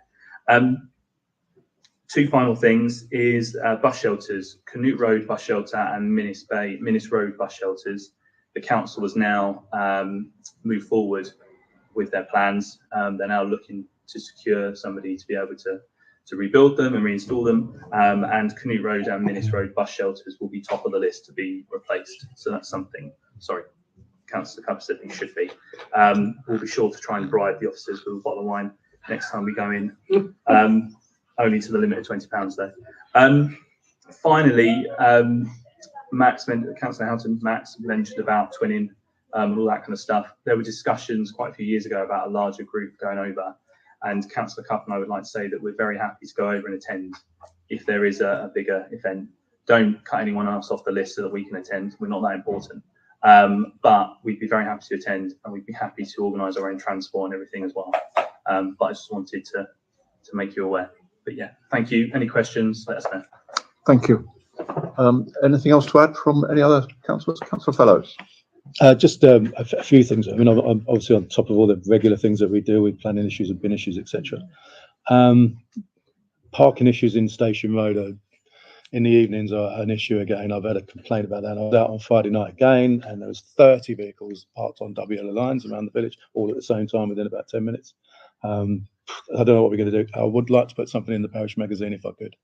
Two final things is bus shelters, Canute Road bus shelter and Minis Road bus shelters. The council has now moved forward with their plans. They're now looking to secure somebody to be able to rebuild them and reinstall them. And Canute Road and Minis Road bus shelters will be top of the list to be replaced. So that's something, sorry, Councillor Cupp said they should be. We'll be sure to try and bribe the officers with a bottle of wine next time we go in, only to the limit of £20 though. Finally, Councillor Houghton, Max mentioned about twinning and all that kind of stuff. There were discussions quite a few years ago about a larger group going over, and Councillor Cupp and I would like to say that we're very happy to go over and attend if there is a bigger event. Don't cut anyone else off the list so that we can attend. We're not that important. But we'd be very happy to attend, and we'd be happy to organise our own transport and everything as well. But I just wanted to make you aware. But yeah, thank you. Any questions, let us know. Thank you. Anything else to add from any other councillors? Councillor Fellows. Just a few things. I mean, I'm obviously on top of all the regular things that we do with planning issues and bin issues, etc. Parking issues in Station Road in the evenings are an issue again. I've had a complaint about that. I was out on Friday night again, and there was 30 vehicles parked on WL lines around the village, all at the same time within about 10 minutes. I don't know what we're going to do. I would like to put something in the parish magazine if I could,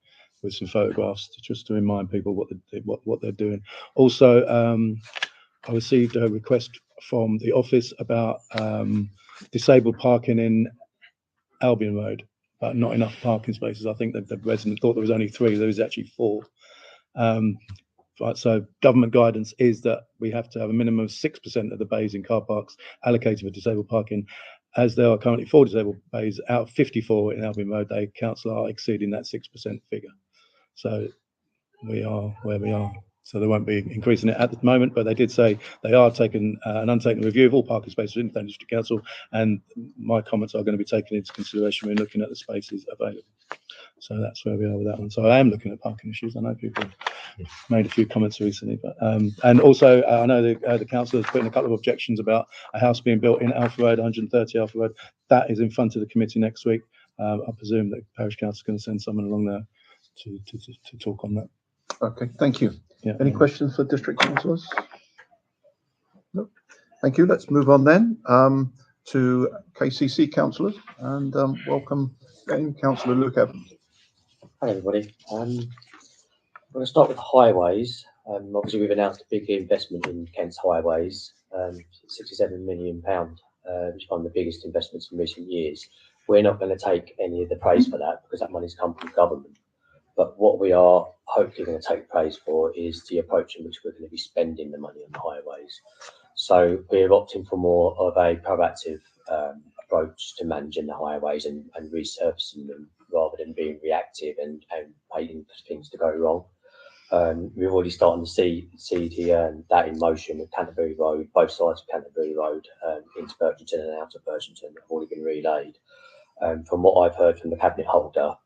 with some photographs just to remind people what they're doing. Also, I received a request from the office about disabled parking in Albion Road, but not enough parking spaces. I think that the resident thought there was only 3. There is actually 4. Right, so government guidance is that we have to have a minimum of 6% of the bays in car parks allocated for disabled parking. As there are currently 4 disabled bays out of 54 in Albion Road, they council are exceeding that 6% figure. So we are where we are. So they won't be increasing it at the moment, but they did say they are taking an undertaking review of all parking spaces in the District Council, and my comments are going to be taken into consideration when looking at the spaces available. So that's where we are with that one. So I am looking at parking issues. I know people have made a few comments recently, but and also I know the council has put in a couple of objections about a house being built in Alpha Road, 130 Alpha Road. That is in front of the committee next week. I presume that the parish council is going to send someone along there to talk on that. Okay, thank you. Yeah. Any questions for district councillors? No. Thank you. Let's move on then to KCC councillors, and welcome again, Councillor Luke Evans. Hi everybody. I'm going to start with highways. Obviously we've announced a big investment in Kent's highways, £67 million, which is one of the biggest investments in recent years. We're not going to take any of the praise for that because that money's come from government. But what we are hopefully going to take praise for is the approach in which we're going to be spending the money on the highways. So we're opting for more of a proactive approach to managing the highways and resurfacing them rather than being reactive and waiting for things to go wrong. We're already starting to see that in motion with Canterbury Road, both sides of Canterbury Road into Birchington and out of Birchington have already been relayed. From what I've heard from the cabinet holder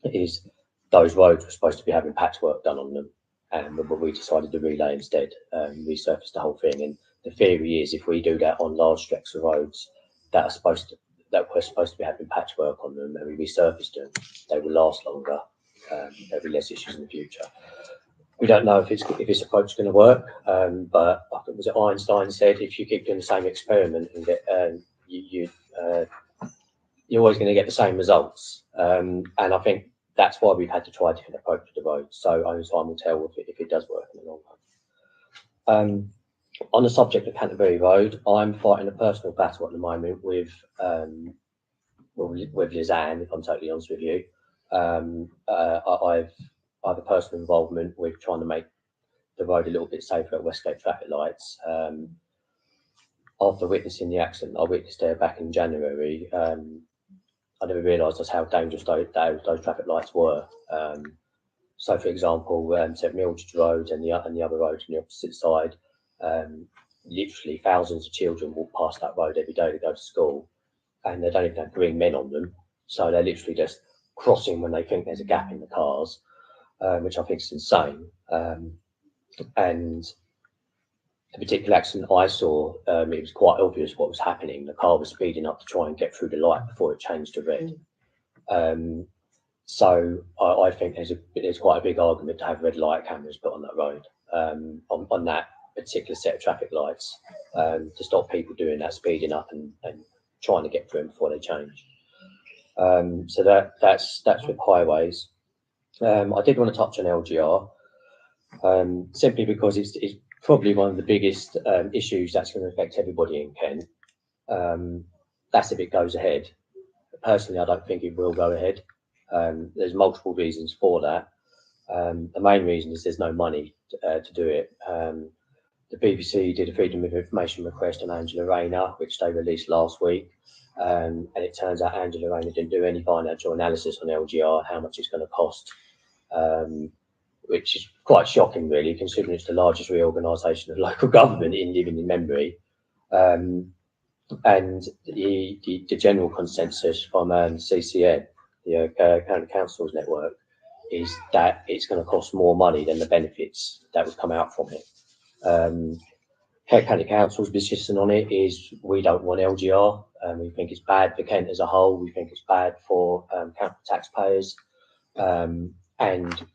is those roads were supposed to be having patchwork done on them, but we decided to relay instead, resurface the whole thing. And the theory is if we do that on large stretches of roads that we're supposed to be having patchwork on them and we resurface them, they will last longer. There'll be less issues in the future. We don't know if this approach is going to work, but I think was it Einstein said if you keep doing the same experiment and get you're always going to get the same results. And I think that's why we've had to try a different approach to the road. So only time will tell if it does work in the long run. On the subject of Canterbury Road, I'm fighting a personal battle at the moment with Lizanne, if I'm totally honest with you. I have a personal involvement with trying to make the road a little bit safer at Westgate traffic lights. After witnessing the accident I witnessed there back in January, I never realised just how dangerous those traffic lights were. So, for example, St Mildred's Road and the other road on the opposite side, literally thousands of children walk past that road every day to go to school, and they don't even have green men on them. So they're literally just crossing when they think there's a gap in the cars, which I think is insane. And the particular accident I saw, it was quite obvious what was happening. The car was speeding up to try and get through the light before it changed to red. So I think there's quite a big argument to have red light cameras put on that road, on that particular set of traffic lights, to stop people doing that, speeding up and trying to get through them before they change. So that's with highways. I did want to touch on LGR, simply because it's probably one of the biggest issues that's going to affect everybody in Kent. That's if it goes ahead. Personally, I don't think it will go ahead. There's multiple reasons for that. The main reason is there's no money to do it. The BPC did a Freedom of Information request on Angela Rayner, which they released last week. And it turns out Angela Rayner didn't do any financial analysis on LGR, how much it's going to cost, which is quite shocking, really, considering it's the largest reorganisation of local government in living memory. And the general consensus from CCN, the County Councils Network, is that it's going to cost more money than the benefits that would come out from it. Kent County Council's position on it is we don't want LGR. We think it's bad for Kent as a whole. We think it's bad for county taxpayers. And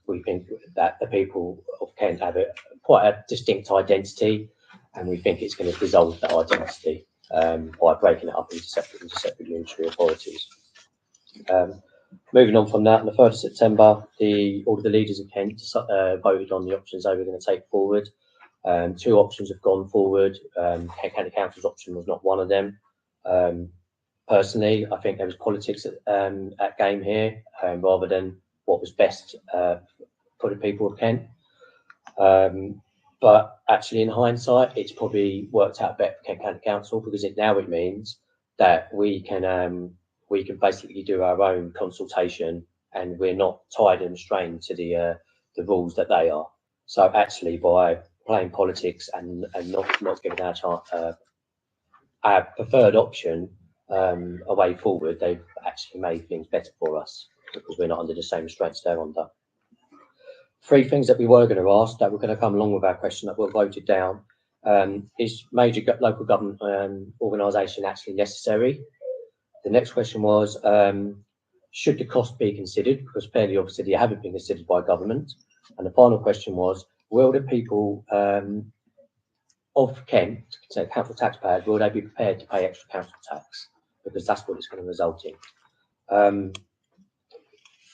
we think that the people of Kent have quite a distinct identity, and we think it's going to dissolve that identity by breaking it up into separate unitary authorities. Moving on from that, on the 3rd of September, all of the leaders of Kent voted on the options they were going to take forward. 2 options have gone forward. Kent County Council's option was not one of them. Personally, I think there was politics at game here, rather than what was best for the people of Kent. But actually, in hindsight, it's probably worked out better for Kent County Council, because now it means that we can basically do our own consultation, and we're not tied and restrained to the rules that they are. So actually, by playing politics and not giving our preferred option a way forward, they've actually made things better for us, because we're not under the same restraints they're under. 3 things that we were going to ask that were going to come along with our question that were voted down: is major local government organisation actually necessary? The next question was, should the cost be considered? Because fairly obviously they haven't been considered by government. And the final question was, will the people of Kent, so council taxpayers, will they be prepared to pay extra council tax? Because that's what it's going to result in.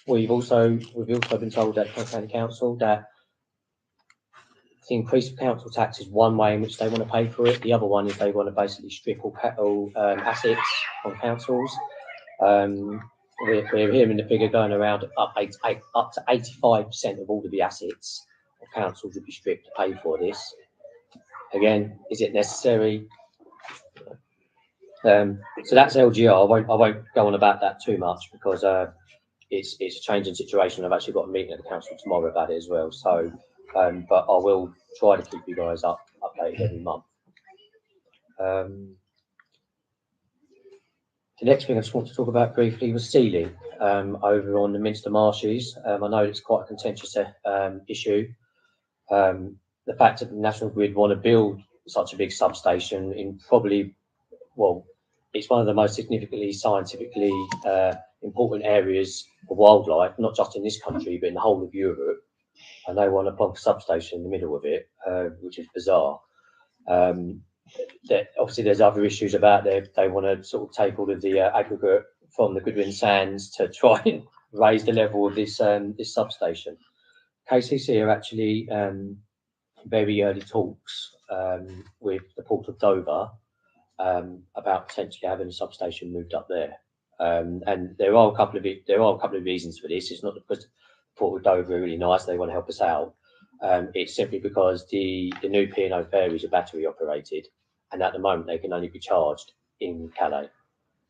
We've also been told at Kent County Council that the increase of council tax is one way in which they want to pay for it. The other one is they want to basically strip all assets on councils. We're hearing the figure going around up to 85% of all of the assets of councils would be stripped to pay for this. Again, is it necessary? So that's LGR. I won't go on about that too much, because it's a changing situation. I've actually got a meeting at the council tomorrow about it as well. So, but I will try to keep you guys updated every month. The next thing I just want to talk about briefly was sealing over on the Minster Marshes. I know it's quite a contentious issue. The fact that the National Grid want to build such a big substation in probably, well, it's one of the most significantly scientifically important areas for wildlife, not just in this country, but in the whole of Europe. And they want to plonk a substation in the middle of it, which is bizarre. Obviously, there's other issues about they want to sort of take all of the aggregate from the Goodwin Sands to try and raise the level of this substation. KCC are actually very early talks with the Port of Dover about potentially having a substation moved up there. And there are a couple of reasons for this. It's not because the Port of Dover are really nice; they want to help us out. It's simply because the new P&O ferries are battery operated, and at the moment they can only be charged in Calais.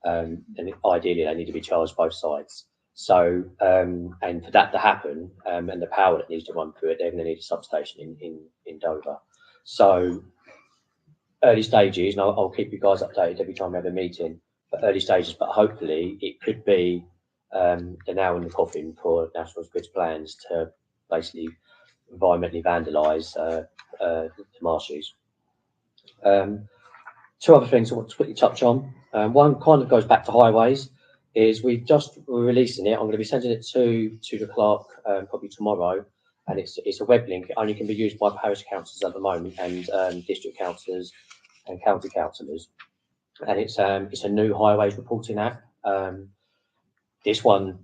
And ideally, they need to be charged both sides. So, and for that to happen, and the power that needs to run through it, they're going to need a substation in Dover. So, early stages, and I'll keep you guys updated every time we have a meeting, but early stages, but hopefully it could be the nail in the coffin for National Grid's plans to basically environmentally vandalise the marshes. 2 other things I want to quickly touch on. One kind of goes back to highways. Is we're releasing it. I'm going to be sending it to the clerk probably tomorrow, and it's a web link. It only can be used by parish councillors at the moment, and district councillors and county councillors. And it's a new highways reporting app. This one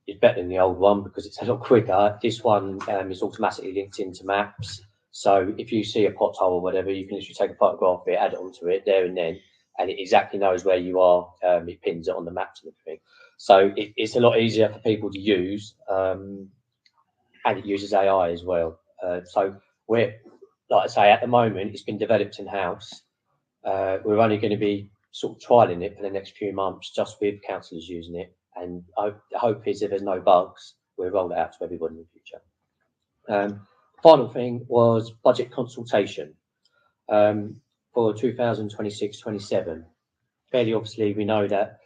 is better than the old one because it's a lot quicker. This one is automatically linked into maps. So if you see a pothole or whatever, you can literally take a photograph of it, add it onto it there and then, and it exactly knows where you are. It pins it on the maps and everything. So it's a lot easier for people to use, and it uses AI as well. So we're, like I say, at the moment, it's been developed in-house. We're only going to be sort of trialing it for the next few months, just with councillors using it. And the hope is if there's no bugs, we'll roll it out to everybody in the future. Final thing was budget consultation for 2026-27. Fairly obviously, we know that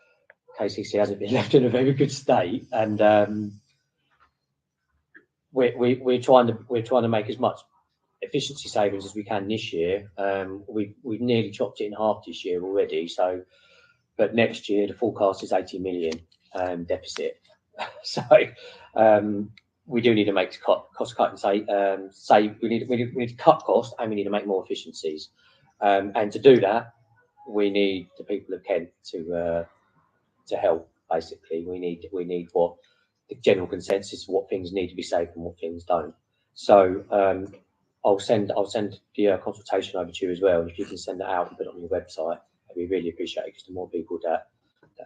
KCC hasn't been left in a very good state, and we're trying to make as much efficiency savings as we can this year. We've nearly chopped it in half this year already. So, but next year the forecast is 80 million deficit. So we do need to make cost cut and say we need to cut costs, and we need to make more efficiencies. And to do that, we need the people of Kent to help. basically. We need what the general consensus of what things need to be safe and what things don't. So I'll send the consultation over to you as well, and if you can send that out and put it on your website, we really appreciate it, because the more people that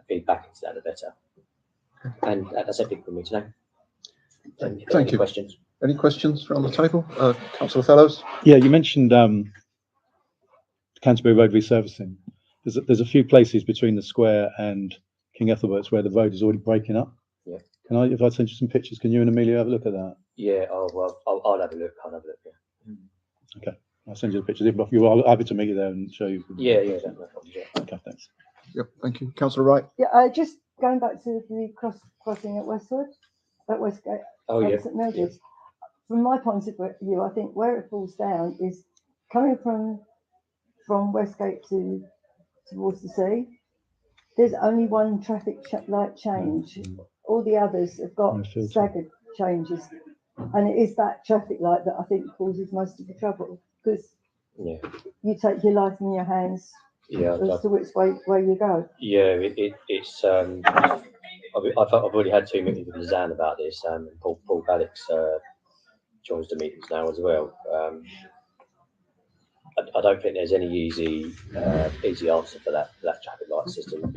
feedback into that, the better. And that's everything from me today. Thank you. Questions? Any questions around the table? Councillor Fellows? Yeah, you mentioned Canterbury Road resurfacing. There's a few places between the square and King Ethelbert's where the road is already breaking up. Yeah. If I send you some pictures, can you and Amelia have a look at that? Yeah. Oh well, I'll have a look. I'll have a look. Yeah. Okay. I'll send you the pictures. If you're happy to meet you there and show you. Yeah. No problem. Yeah. Okay. Thanks. Yep. Thank you, Councillor Wright. Yeah, just going back to the crossing at Westwood, at Westgate. Oh yeah. St Mildred's. From my point of view, I think where it falls down is coming from Westgate towards the sea. There's only one traffic light change. All the others have got staggered changes, and it is that traffic light that I think causes most of the trouble, because you take your life in your hands as to which way you go. Yeah, it's. I've already had 2 meetings with Lizanne about this, and Paul Ballock's joins the meetings now as well. I don't think there's any easy answer for that traffic light system,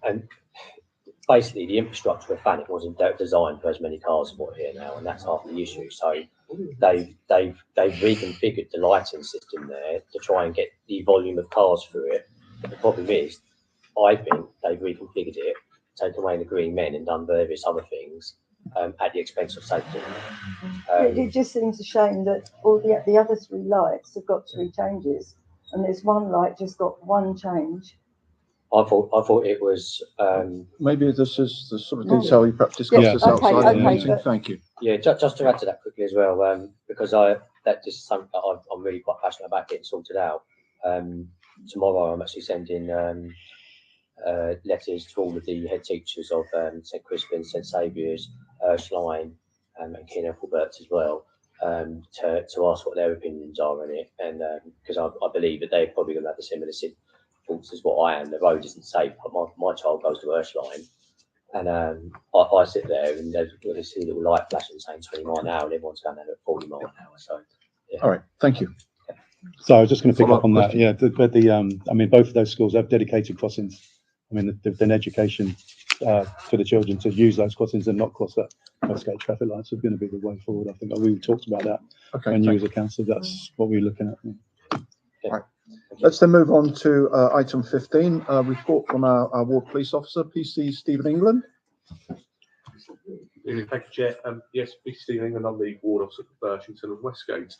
and basically the infrastructure of Thanet wasn't designed for as many cars as what are here now, and that's half the issue. So they've reconfigured the lighting system there to try and get the volume of cars through it. But the problem is, I think they've reconfigured it, taken away the green men and done various other things at the expense of safety. It just seems a shame that all the other 3 lights have got 3 changes, and there's one light just got 1 change. I thought it was. Maybe this is the sort of detail you perhaps discuss this outside of the meeting. Thank you. Yeah, just to add to that quickly as well, because that is something that I'm really quite passionate about getting sorted out. Tomorrow I'm actually sending letters to all of the head teachers of St Crispin, St Saviour's, Schlein, and King Ethelbert's as well, to ask what their opinions are on it, and because I believe that they're probably going to have a similar thoughts as what I am. The road isn't safe, but my child goes to Ursuline, and I sit there and they see a little light flashing saying 20 mile an hour, and everyone's going there at 40 mile an hour. So, yeah. All right, thank you. So I was just going to pick up on that. Yeah, I mean, both of those schools have dedicated crossings. I mean, there's an education for the children to use those crossings and not cross that Westgate traffic lights is going to be the way forward. I think we talked about that when you as a council. That's what we're looking at. Yeah. All right. Let's then move on to item 15, a report from our ward police officer, PC Stephen England. Thank you, Chair. Yes, PC Stephen England, I'm the ward officer for Birchington and Westgate.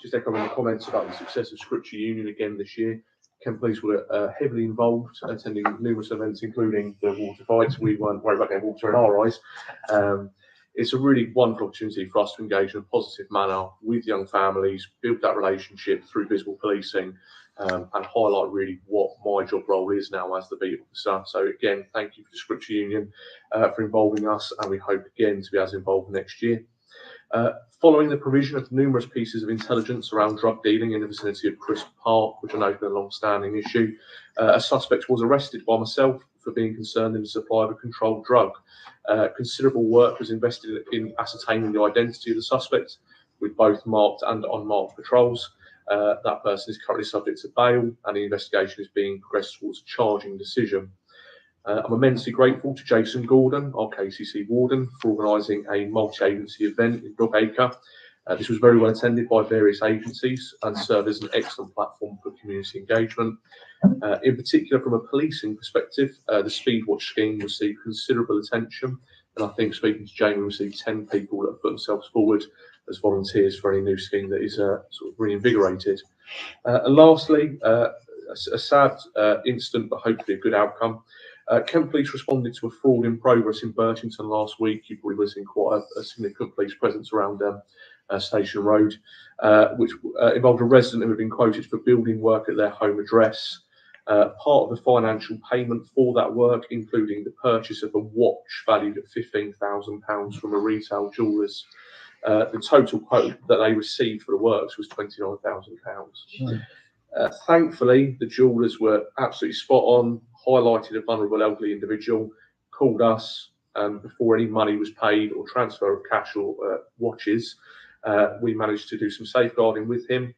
Just echoing the comments about the success of Scripture Union again this year. Kent Police were heavily involved, attending numerous events, including the water fights. We weren't worried about getting water in our eyes. It's a really wonderful opportunity for us to engage in a positive manner with young families, build that relationship through visible policing, and highlight really what my job role is now as the beat officer. So again, thank you for the Scripture Union for involving us, and we hope again to be as involved next year. Following the provision of numerous pieces of intelligence around drug dealing in the vicinity of Crisp Park, which I know has been a long-standing issue, a suspect was arrested by myself for being concerned in the supply of a controlled drug. Considerable work was invested in ascertaining the identity of the suspect, with both marked and unmarked patrols. That person is currently subject to bail, and the investigation is being progressed towards a charging decision. I'm immensely grateful to Jason Gordon, our KCC warden, for organising a multi-agency event in Brookacre. This was very well attended by various agencies and served as an excellent platform for community engagement. In particular, from a policing perspective, the Speedwatch scheme received considerable attention, and I think, speaking to Jamie, we received 10 people that have put themselves forward as volunteers for any new scheme that is sort of reinvigorated. And lastly, a sad incident, but hopefully a good outcome. Kent Police responded to a fraud in progress in Birchington last week. You probably was in quite a significant police presence around Station Road, which involved a resident who had been quoted for building work at their home address. Part of the financial payment for that work, including the purchase of a watch valued at £15,000 from a retail jeweller's. The total quote that they received for the works was £29,000. Thankfully, the jewellers were absolutely spot on, highlighted a vulnerable elderly individual, called us before any money was paid or transfer of cash or watches. We managed to do some safeguarding with him.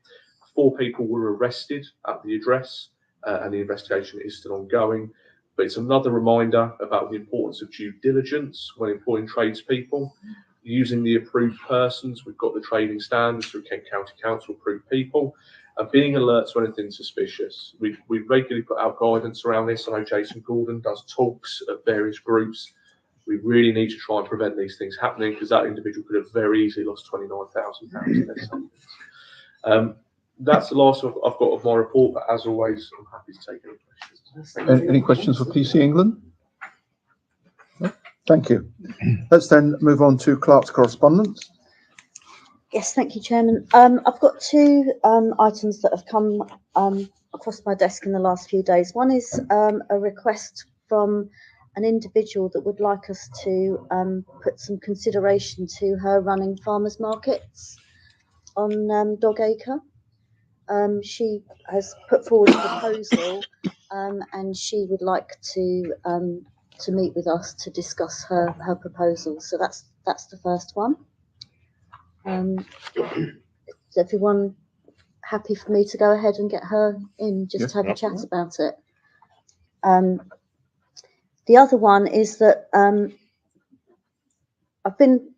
4 people were arrested at the address, and the investigation is still ongoing. But it's another reminder about the importance of due diligence when employing tradespeople. Using the approved persons, we've got the trading standards through Kent County Council, approved people, and being alert to anything suspicious. We regularly put out guidance around this. I know Jason Gordon does talks at various groups. We really need to try and prevent these things happening, because that individual could have very easily lost £29,000 in their savings. That's the last I've got of my report, but as always, I'm happy to take any questions. Any questions for PC England? No? Thank you. Let's then move on to clerk's correspondence. Yes, thank you, Chairman. I've got 2 items that have come across my desk in the last few days. One is a request from an individual that would like us to put some consideration to her running farmers markets on Dog Acre. She has put forward a proposal, and she would like to meet with us to discuss her proposal. So that's the first one. Is everyone happy for me to go ahead and get her in just to have a chat about it? The other one is that I've been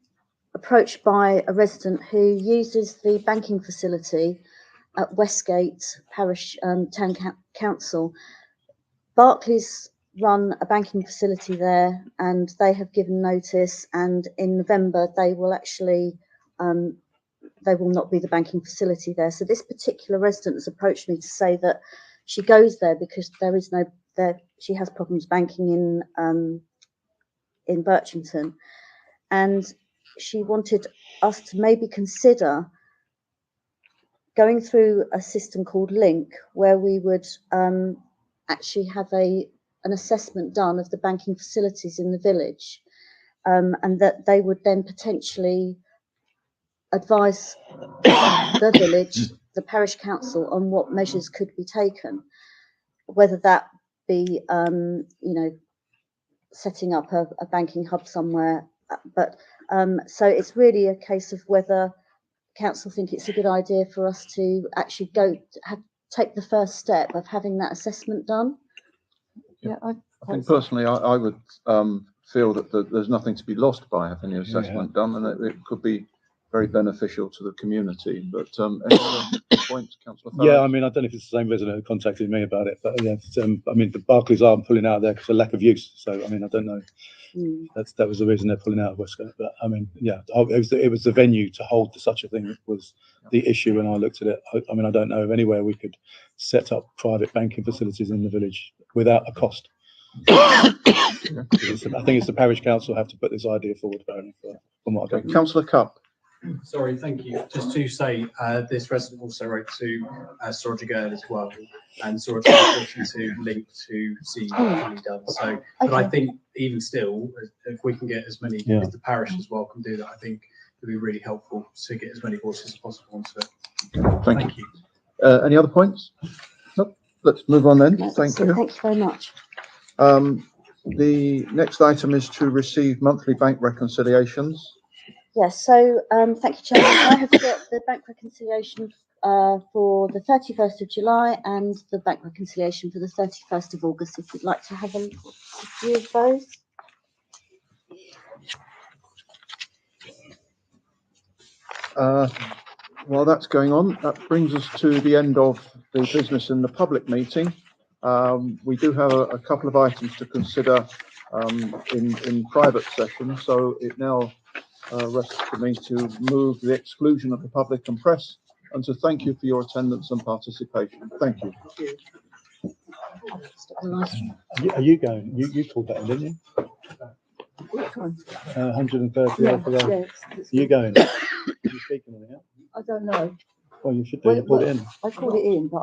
approached by a resident who uses the banking facility at Westgate Parish Town Council. Barclays run a banking facility there, and they have given notice, and in November they will actually they will not be the banking facility there. So this particular resident has approached me to say that she goes there because there is no there. She has problems banking in Birchington, and she wanted us to maybe consider going through a system called Link, where we would actually have an assessment done of the banking facilities in the village, and that they would then potentially advise the village, the parish council, on what measures could be taken, whether that be setting up a banking hub somewhere. But so it's really a case of whether council think it's a good idea for us to actually take the first step of having that assessment done. Yeah, I think personally, I would feel that there's nothing to be lost by having the assessment done, and it could be very beneficial to the community. But any other points, Councillor Farrell? Yeah, I mean, I don't know if it's the same resident who contacted me about it, but yeah, I mean, the Barclays are pulling out there because of lack of use. So, I mean, I don't know. That was the reason they're pulling out of Westgate. But I mean, yeah, it was the venue to hold to such a thing that was the issue when I looked at it. I mean, I don't know of anywhere we could set up private banking facilities in the village without a cost. I think it's the parish council have to put this idea forward, apparently, from what I got. Councillor Cupp. Sorry, thank you. Just to say, this resident also wrote to Storage Girl as well, and Storage to link to see what can be done. So, but I think even still, if we can get as many, if the parish as well can do that, I think it'd be really helpful to get as many voices as possible onto it. Thank you. Any other points? No. Let's move on then. Thank you. Thank you very much. The next item is to receive monthly bank reconciliations. Yes, so thank you, Chairman. I have got the bank reconciliation for the 31st of July and the bank reconciliation for the 31st of August, if you'd like to have a view of those. While that's going on, that brings us to the end of the business in the public meeting. We do have a couple of items to consider in private session, so it now rests for me to move the exclusion of the public and press, and to thank you for your attendance and participation. Thank you. Are you going? You called that in, didn't you? 130. Yeah, You going? Are you speaking on it? I don't know. Well, you should do. You pulled it in. I called it in, but